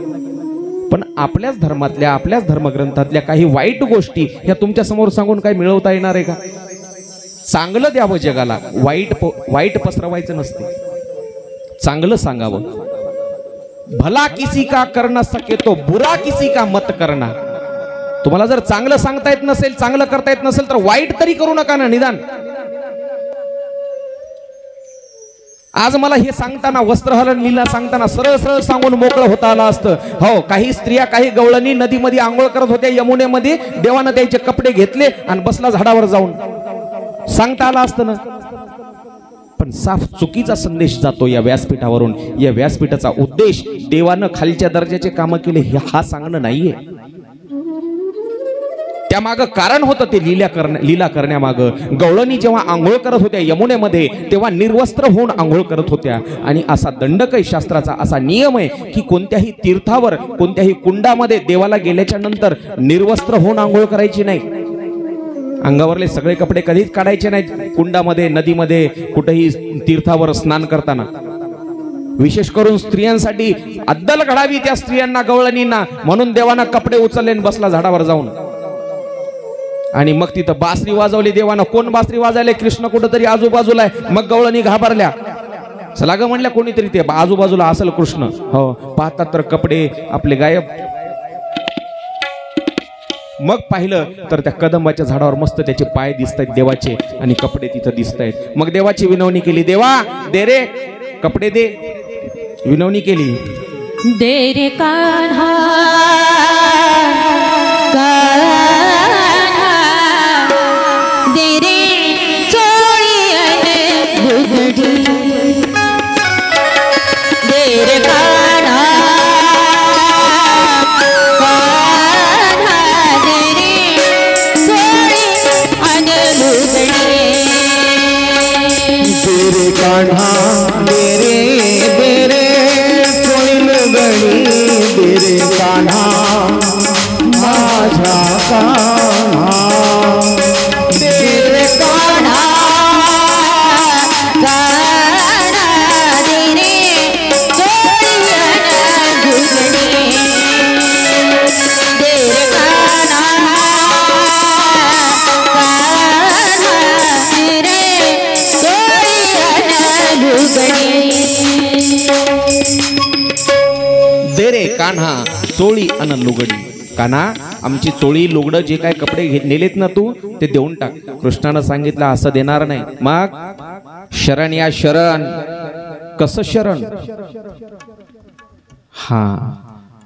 पण आपल्याच धर्मातल्या, आपल्याच धर्मग्रंथातल्या काही वाईट गोष्टी ह्या तुमच्या समोर सांगून काय मिळवता येणार आहे का? चांगलं द्यावं जगाला, वाईट पसरवायचं नसते, चांगलं सांगावं. भला किसी का कर न सके तो बुरा किसी का मत करना. तुम्हाला जर चांगलं सांगता येत नसेल, चांगलं करता येत नसेल तर वाईट तरी करू नका ना निदान. आज मला हे सांगताना, वस्त्रहरण लीला सांगताना सरळ सरळ सांगून मोकळं होता आलं असतं. हो, काही स्त्रिया, काही गवळणी नदीमध्ये आंघोळ करत होत्या, यमुनेमध्ये, देवानं त्यांचे कपडे घेतले आणि बसला झाडावर जाऊन, सांगता आलं असतं ना. पण साफ चुकीचा संदेश जातो या व्यासपीठावरून. या व्यासपीठाचा उद्देश देवानं खालच्या दर्जाचे कामं केले हा सांगणं नाहीये. त्यामागं कारण होतं ते लीला करण्यामागं. गवळणी जेव्हा आंघोळ करत होत्या यमुनेमध्ये तेव्हा निर्वस्त्र होऊन आंघोळ करत होत्या. आणि असा दंडक आहे शास्त्राचा, असा नियम आहे की कोणत्याही तीर्थावर, कोणत्याही कुंडामध्ये देवाला गेल्याच्या नंतर निर्वस्त्र होऊन आंघोळ करायची नाही. अंगावरले सगळे कपडे कधीच काढायचे नाहीत कुंडामध्ये, नदीमध्ये, कुठेही तीर्थावर स्नान करताना. विशेष करून स्त्रियांसाठी अद्दल घडावी त्या स्त्रियांना, गवळणींना, म्हणून देवानं कपडे उचलले बसला झाडावर जाऊन. आणि मग तिथं बासरी वाजवली देवानं. कोण बासरी वाजायला? कृष्ण कुठंतरी आजूबाजूला आहे. मग गवळणी घाबरल्या, चला ग म्हणल्या कोणीतरी ते आजूबाजूला असेल कृष्ण. हो, पाहतात तर कपडे आपले गायब. मग पाहिलं तर त्या कदंबाच्या झाडावर मस्त त्याचे पाय दिसतायत देवाचे आणि कपडे तिथं दिसतायत. मग देवाची विनवणी केली, देवा दे रे कपडे दे. विनवणी केली, दे रे कान्हा दे रे चोळी आणि बुगडी. दे रे कान्हा तेरे कान्हा तेरे तेरे चोळी लुगडी. तेरे कान्हा माझा कान्हा. तेरे कान्हा कान्हा दे रे चोळी आणि बुगडी. दे रे कान्हा दे रे कान्हा चोळी अन लुगडी. कान्हा आमची चोळी लुगडं जे काय कपडे नेलेत ना तू ते देऊन टाक. कृष्णानं सांगितलं असं देणार नाही. मग शरण या शरण. कसं शरण? हा,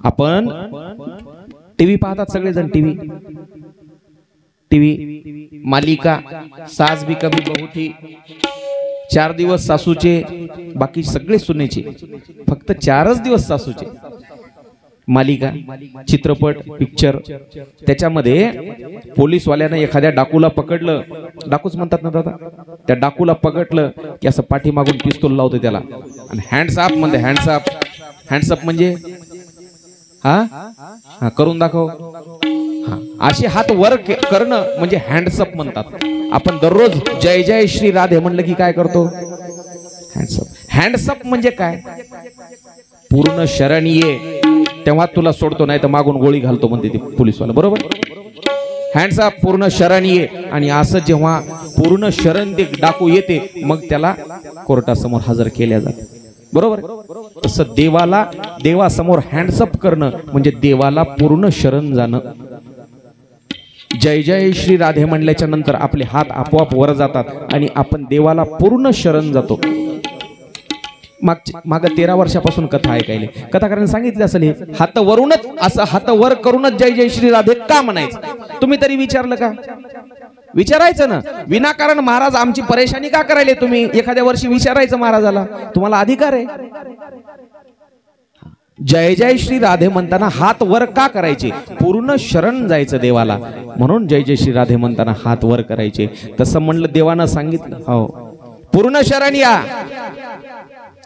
आपण टीव्ही पाहतात सगळेजण, टीव्ही मालिका, सास भी कभी बहू थी, 4 दिवस सासूचे, बाकी सगळे सुनेचे, फक्त 4च दिवस सासूचे. मालिका, चित्रपट, पिक्चर. त्याच्यामध्ये पोलीसवाल्यानं एखाद्या डाकूला पकडलं, डाकूच म्हणतात ना दादा, त्या डाकूला पकडलं की असं पाठीमागून पिस्तूल लावतो त्याला आणि हँड्स अप म्हणते. हँड्स अप म्हणजे हा करून दाखव. हा, असे हात वर करणं म्हणजे हँड्सअप म्हणतात. आपण दररोज जय जय श्री राधे म्हणलं की काय करतो? हँड्सअप. हँड्सअप म्हणजे काय? पूर्ण शरण ये तेव्हा तुला सोडतो, नाही तर मागून गोळी घालतो म्हणते ते पोलीसवाला. बरोबर? हँड्सअप, पूर्ण शरण ये. आणि असं जेव्हा पूर्ण शरण ते डाकू येते मग त्याला कोर्टासमोर हजर केल्या जाते. बरोबर? तसं देवासमोर हँड्सअप करणं म्हणजे देवाला पूर्ण शरण जाणं. जय जय श्री राधे म्हणल्याच्या नंतर आपले हात आपोआप वर जातात आणि आपण देवाला पूर्ण शरण जातो. माग 13 वर्षापासून कथा ऐकायले, कथाकारांनी सांगितलं असेल, हात वरूनच, असं हात वर करूनच जय जय श्री राधे का म्हणायचं? तुम्ही तरी विचारलं का? विचारायचं ना, विनाकारण महाराज आमची परेशानी का करायले तुम्ही, एखाद्या वर्षी विचारायचं महाराजाला, तुम्हाला अधिकार आहे. जय जय श्री राधे म्हणताना हात वर का करायचे, पूर्ण शरण जायचं देवाला, म्हणून जय जय श्री राधे म्हणताना हात वर करायचे. तसं म्हणलं देवानं सांगितलं, हो पूर्ण शरण या.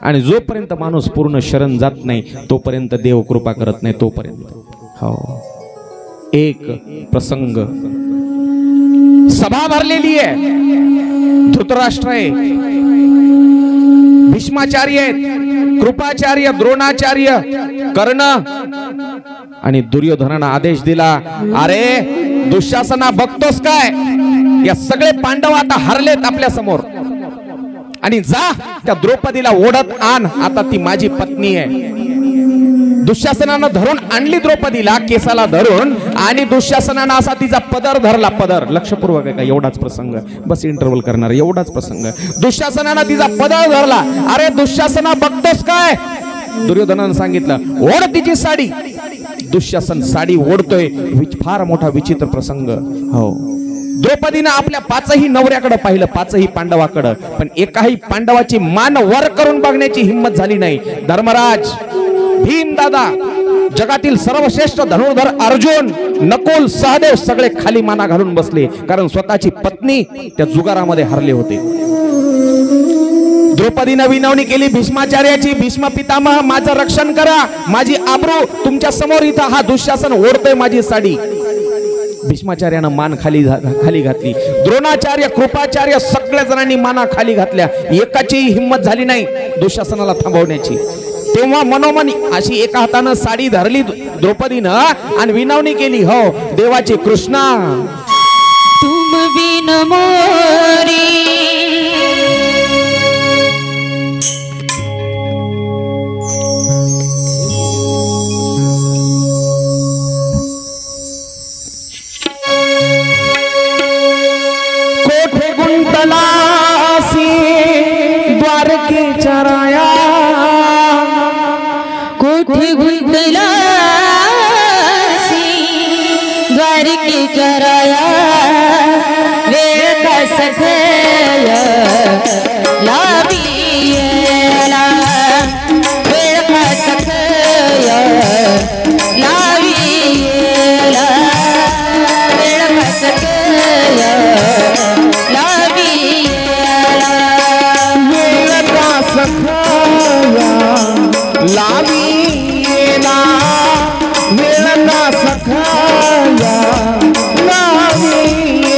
आणि जोपर्यंत माणूस पूर्ण शरण जात नाही तोपर्यंत देव कृपा करत नाही तोपर्यंत. हो एक प्रसंग, सभा भरलेली आहे, धृतराष्ट्र आहे, भीष्माचार्य आहेत, कृपाचार्य, द्रोणाचार्य, कर्ण, आणि दुर्योधनानं आदेश दिला, अरे दुःशासना बघतोस काय, या सगळे पांडव आता हरलेत आपल्या समोर, आणि जा त्या द्रौपदीला ओढत आण, आता ती माझी पत्नी आहे. दुःशासनानं धरून आणली द्रौपदीला, केसाला धरून, आणि दुःशासनानं असा तिचा पदर धरला, पदर, लक्षपूर्वक आहे का, एवढाच प्रसंग, बस इंटरव्हल करणार, एवढाच प्रसंग. दुःशासनानं तिचा पदर धरला, अरे दुःशासना बघतोस काय, दुर्योधनानं सांगितलं ओढ तिची साडी. दुःशासन साडी ओढतोय, फार मोठा विचित्र प्रसंग. हो द्रौपदीनं आपल्या पाचही नवऱ्याकडे पाहिलं, पाचही पांडवाकडे, पण एकाही पांडवाची मान वर करून बघण्याची हिंमत झाली नाही. धर्मराज, भीम दादा, जगातील सर्वश्रेष्ठ धनुर्धर अर्जुन, नकुल, सहदेव सगळे खाली माना घालून बसले, कारण स्वतःची पत्नी त्या जुगारामध्ये हरले होते. द्रौपदीनं विनवणी केली भीष्माचार्याची, भीष्म पितामह माझं रक्षण करा, माझी आबरू तुमच्या समोर इथं हा दुःशासन ओढतोय माझी साडी. भीष्माचार्यानं मान खाली घातली, द्रोणाचार्य, कृपाचार्य सगळ्या जणांनी माना खाली घातल्या, एकाचीही हिंमत झाली नाही दुःशासनाला थांबवण्याची. तेव्हा मनोमनी अशी एका हातानं साडी धरली द्रौपदीनं आणि विनवणी केली, हो देवाची कृष्णा तुम बिन मोरी कोठे गुंतलासी द्वारकेच्या राया, कोठे गुंतलासी द्वारकेच्या राया, वेळ का सखय लावियला, वेळ का सखय लावियला, वेळ का सखय लावियला, वेळ का सखया लावियला, वेळ का सखया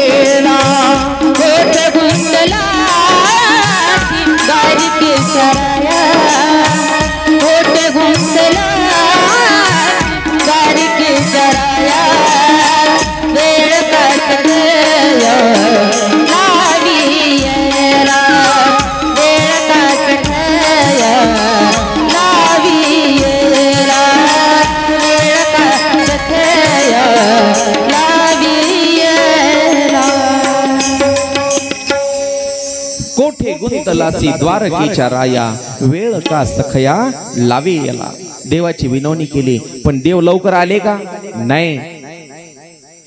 लावियला. कोठे गुंतलासी द्वारकेच्या राया, कोठे गुंतलासी द्वारकेच्या राया, वेळ का सखय लावियला, वेळ का सखय लावियला, वेळ का सखय लावियला. कोठे गुंतलासी द्वारकेच्या राया, वेळ का सखया लावेला. देवाची विनवणी केली, पण देव लवकर आले का, नाही.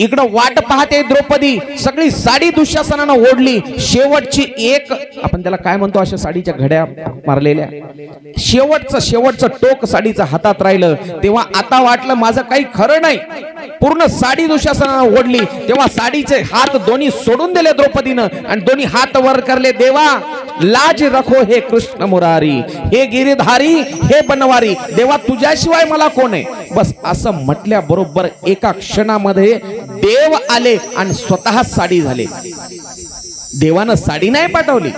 इकडं वाट पाहते द्रौपदी, सगळी साडी दुःशासनानं ओढली, शेवटची एक, आपण त्याला काय म्हणतो, अशा साडीच्या घड्या मारलेल्या, शेवटचं टोक साडीचं हातात राहिलं. तेव्हा आता वाटलं माझं काही खरं नाही, पूर्ण साडी दुःशासनानं ओढली. तेव्हा साडीचे हात दोन्ही सोडून दिले द्रौपदीनं आणि दोन्ही हात वर करले, देवा लाज रखो हे कृष्ण मुरारी, हे गिरीधारी, हे बनवारी, देवा तुझ्याशिवाय मला कोण आहे. बस असं म्हटल्या बरोबर एका क्षणामध्ये देव आले आणि स्वतः साडी झाले. देवानं साडी नाही पाठवली,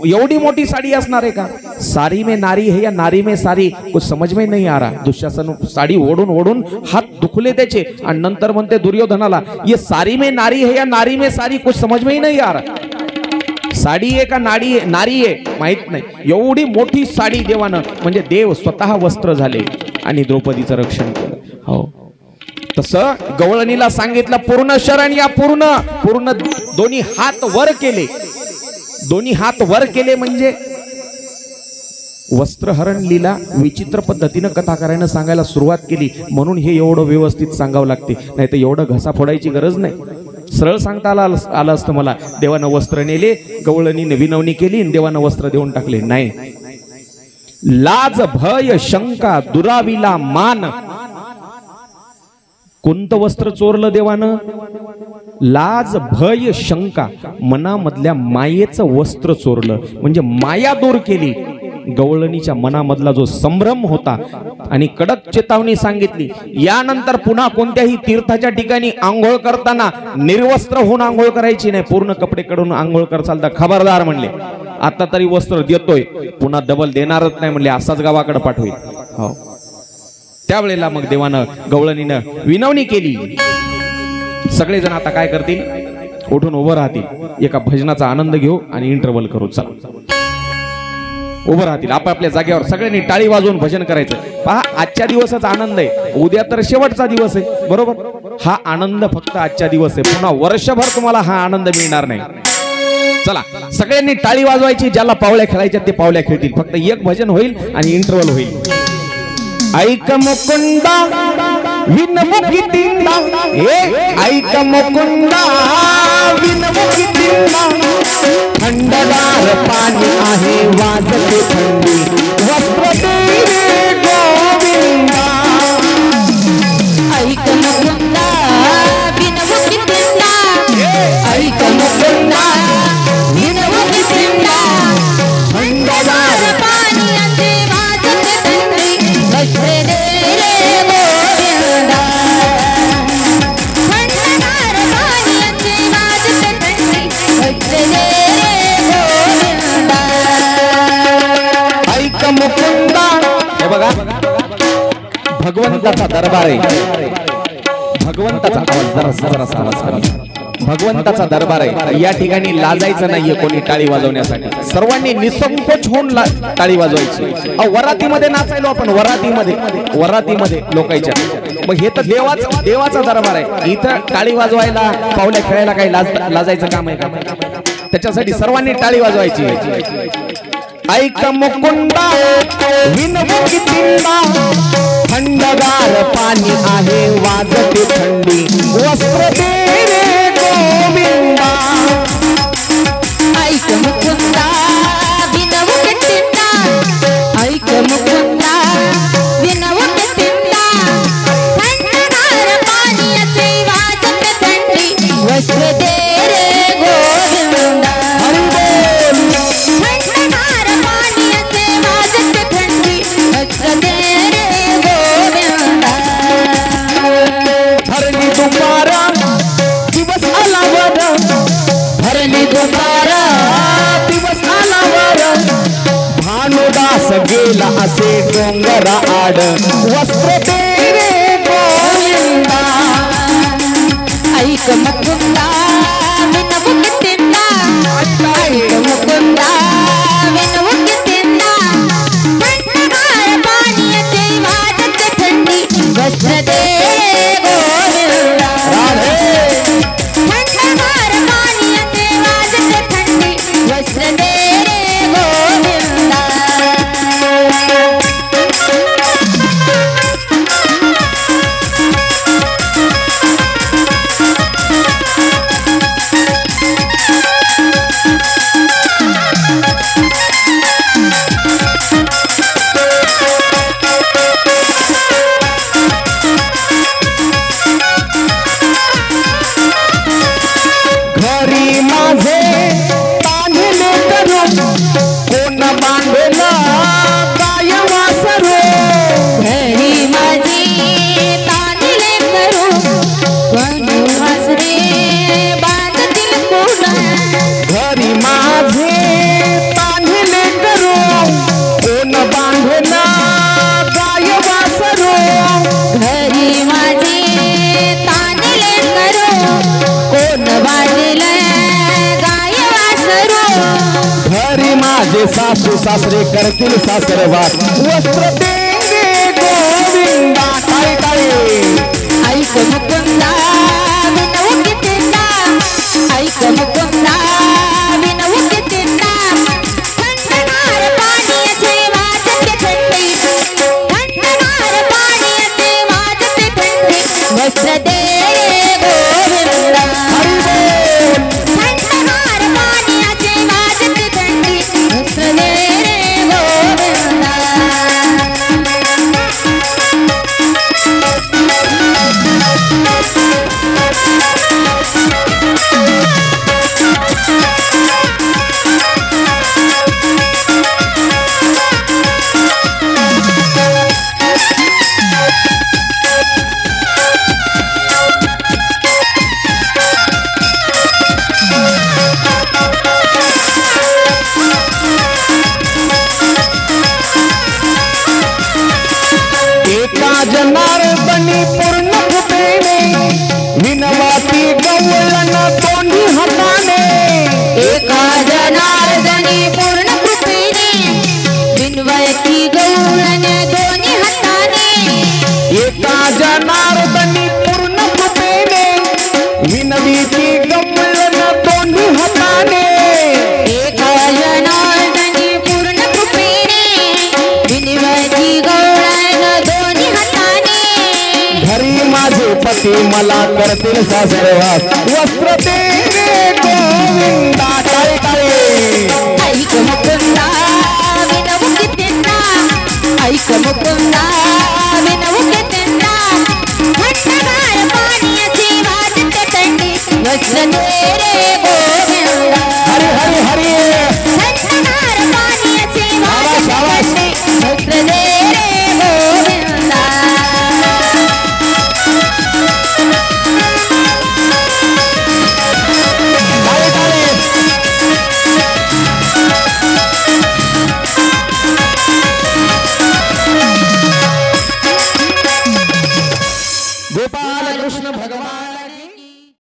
एवढी मोठी साडी असणार आहे का. सारी में नारी है या नारी में सारी, कुछ समझ में नहीं आ रहा. दुःशासन साडी ओढून ओढून हात दुखले त्याचे आणि नंतर म्हणते दुर्योधनाला, ये सारी में नारी है या नारी में सारी, कुछ समझ में ही नहीं आ रहा. साडी आहे का नाडी नारी आहे माहित नाही, एवढी मोठी साडी देवानं, म्हणजे देव स्वतः वस्त्र झाले आणि द्रौपदीचं रक्षण केलं. हो तसं गवळणीला सांगितलं पूर्ण शरण या, पूर्ण पूर्ण दोन्ही हात वर केले, दोन्ही हात वर केले म्हणजे वस्त्रहरण लीला विचित्र पद्धतीनं कथाकारानं सांगायला सुरुवात केली, म्हणून हे एवढं व्यवस्थित सांगावं लागते, नाही तर एवढं घसा फोडायची गरज नाही. सरळ सांगता आलं असतं मला, देवानं वस्त्र नेले, गवळणीने विनवणी केली आणि देवानं वस्त्र देऊन टाकले. नाही, लाज भय शंका दुराविला मान. कोणतं वस्त्र चोरलं देवानं? लाज भय शंका, मनामधल्या मायेचं वस्त्र चोरलं, म्हणजे माया दूर केली. गवळणीच्या मनामधला जो संभ्रम होता आणि कडक चेतावणी सांगितली, यानंतर पुन्हा कोणत्याही तीर्थाच्या ठिकाणी आंघोळ करताना निर्वस्त्र होऊन आंघोळ करायची नाही, पूर्ण कपडे काढून आंघोळ करचाल तर खबरदार म्हणले. आता तरी वस्त्र देतोय, पुन्हा डबल देणारच नाही म्हणले, असाच गावाकडे पाठवेल. हो, त्यावेळेला मग देवानं गवळणीनं विनवणी केली. सगळेजण आता काय करतील? उठून उभं राहतील, एका भजनाचा आनंद घेऊ आणि इंटरव्हल करू. चला, उभं राहतील आपापल्या जागेवर, सगळ्यांनी टाळी वाजवून भजन करायचं. पहा, आजच्या दिवसच आनंद आहे, उद्या तर शेवटचा दिवस आहे, बरोबर? हा आनंद फक्त आजच्या दिवस आहे, पुन्हा वर्षभर तुम्हाला हा आनंद मिळणार नाही. चला, सगळ्यांनी टाळी वाजवायची, ज्याला पावल्या खेळायच्या ते पावल्या खेळतील. फक्त एक भजन होईल आणि इंटरव्हल होईल. ऐक मुकुंदा विनमुखी तींदा, ऐक मुकुंदा विनमुखी तींदा, थंडगार पाणी आहे वाजते थंडी, वस्त्र दे रे गोविंदा. ऐक मुकुंदा विनमुखी तींदा, ऐक मुकुंदा विनमुखी तींदा, थंडगार पाणी आहे वाजते थंडी, वस्त्र दे रे गोविंदा. थंडगार पाणी आहे वाजते थंडी, वस्त्र दे रे गोविंदा. ऐक मुकुंदा. हे बघा, भगवंताचा दरबार आहे, भगवंताचा आवाज जरा आवाज करा. भगवंताचा दरबार आहे, या ठिकाणी लाजायचं नाहीये कोणी टाळी वाजवण्यासाठी. सर्वांनी निसंकोच होऊन टाळी वाजवायची. वरातीमध्ये नाचायलो आपण, वरातीमध्ये लोकांच्या. मग हे तर देवाचा दरबार आहे, इथं टाळी वाजवायला पावल्या खेळायला काही लाजायचं काम आहे का? त्याच्यासाठी सर्वांनी टाळी वाजवायची. ऐक मुकुंदा विनमुखी तींदा, थंडगार पाणी आहे वाजते थंडी, वस्त्र दे रे गोविंदा. ऐक मुकुंदा विनमुखी तींदा, ऐक मुकुंदा विनमुखी तींदा, थंडगार पाणी असे वाजते थंडी, वस्त्र दे रे गोविंदा. थंडगार पाणी असे वाजते थंडी, वस्त्र दे रे गोविंदा. भरली दुपारा दिवस आलावर, भरली दुपारा दिवस आलावर, भानुदास गेला असे डोंगरा आड, वस्त्र दे रे गोविंदा. ऐक मुकुंदा विनमुखी तींदा, ऐक मुकुंदा विनमुखी तींदा, थंडगार पाणी असे वाजते थंडी, वस्त्र दे रे गोविंदा. थंडगार पाणी असे वाजते थंडी, वस्त्र दे रे गोविंदा. घरी माझे तान्हिले करून कोण बांधला काय वासरू, घरी माझी तानिले करू, कोण वासरे बांधतील कोण. घरी माझे तान्हिले करून कोण बांधला काय वासरू, घरी माझी तानिले करू, कोण बांधले गाय वासरू. घरी माझे सासू सासरे करतील सासरवास, वस्त्र दे रे गोविंदा. टाळी टाळी. ऐक मुकुंदा विनमुखी तींदा, ऐक मुकुंदा विनमुखी तींदा, थंडगार पाणी असे वाजते थंडी, थंडगार पाणी असे वाजते थंडी, वस्त्र दे रे गोविंदा. करतील सासरवास वस्त्र दे रे गोविंदा टाळी टाळी ऐक मुकुंदा विनवू कितींदा ऐक मुकुंदा विनवू कितींदा थंडगार पाणी अशी वाजते थंडी वस्त्र दे रे गोविंदा हरी हरी हरी थंडगार पाणी अशी वाजते थंडी वस्त्र दे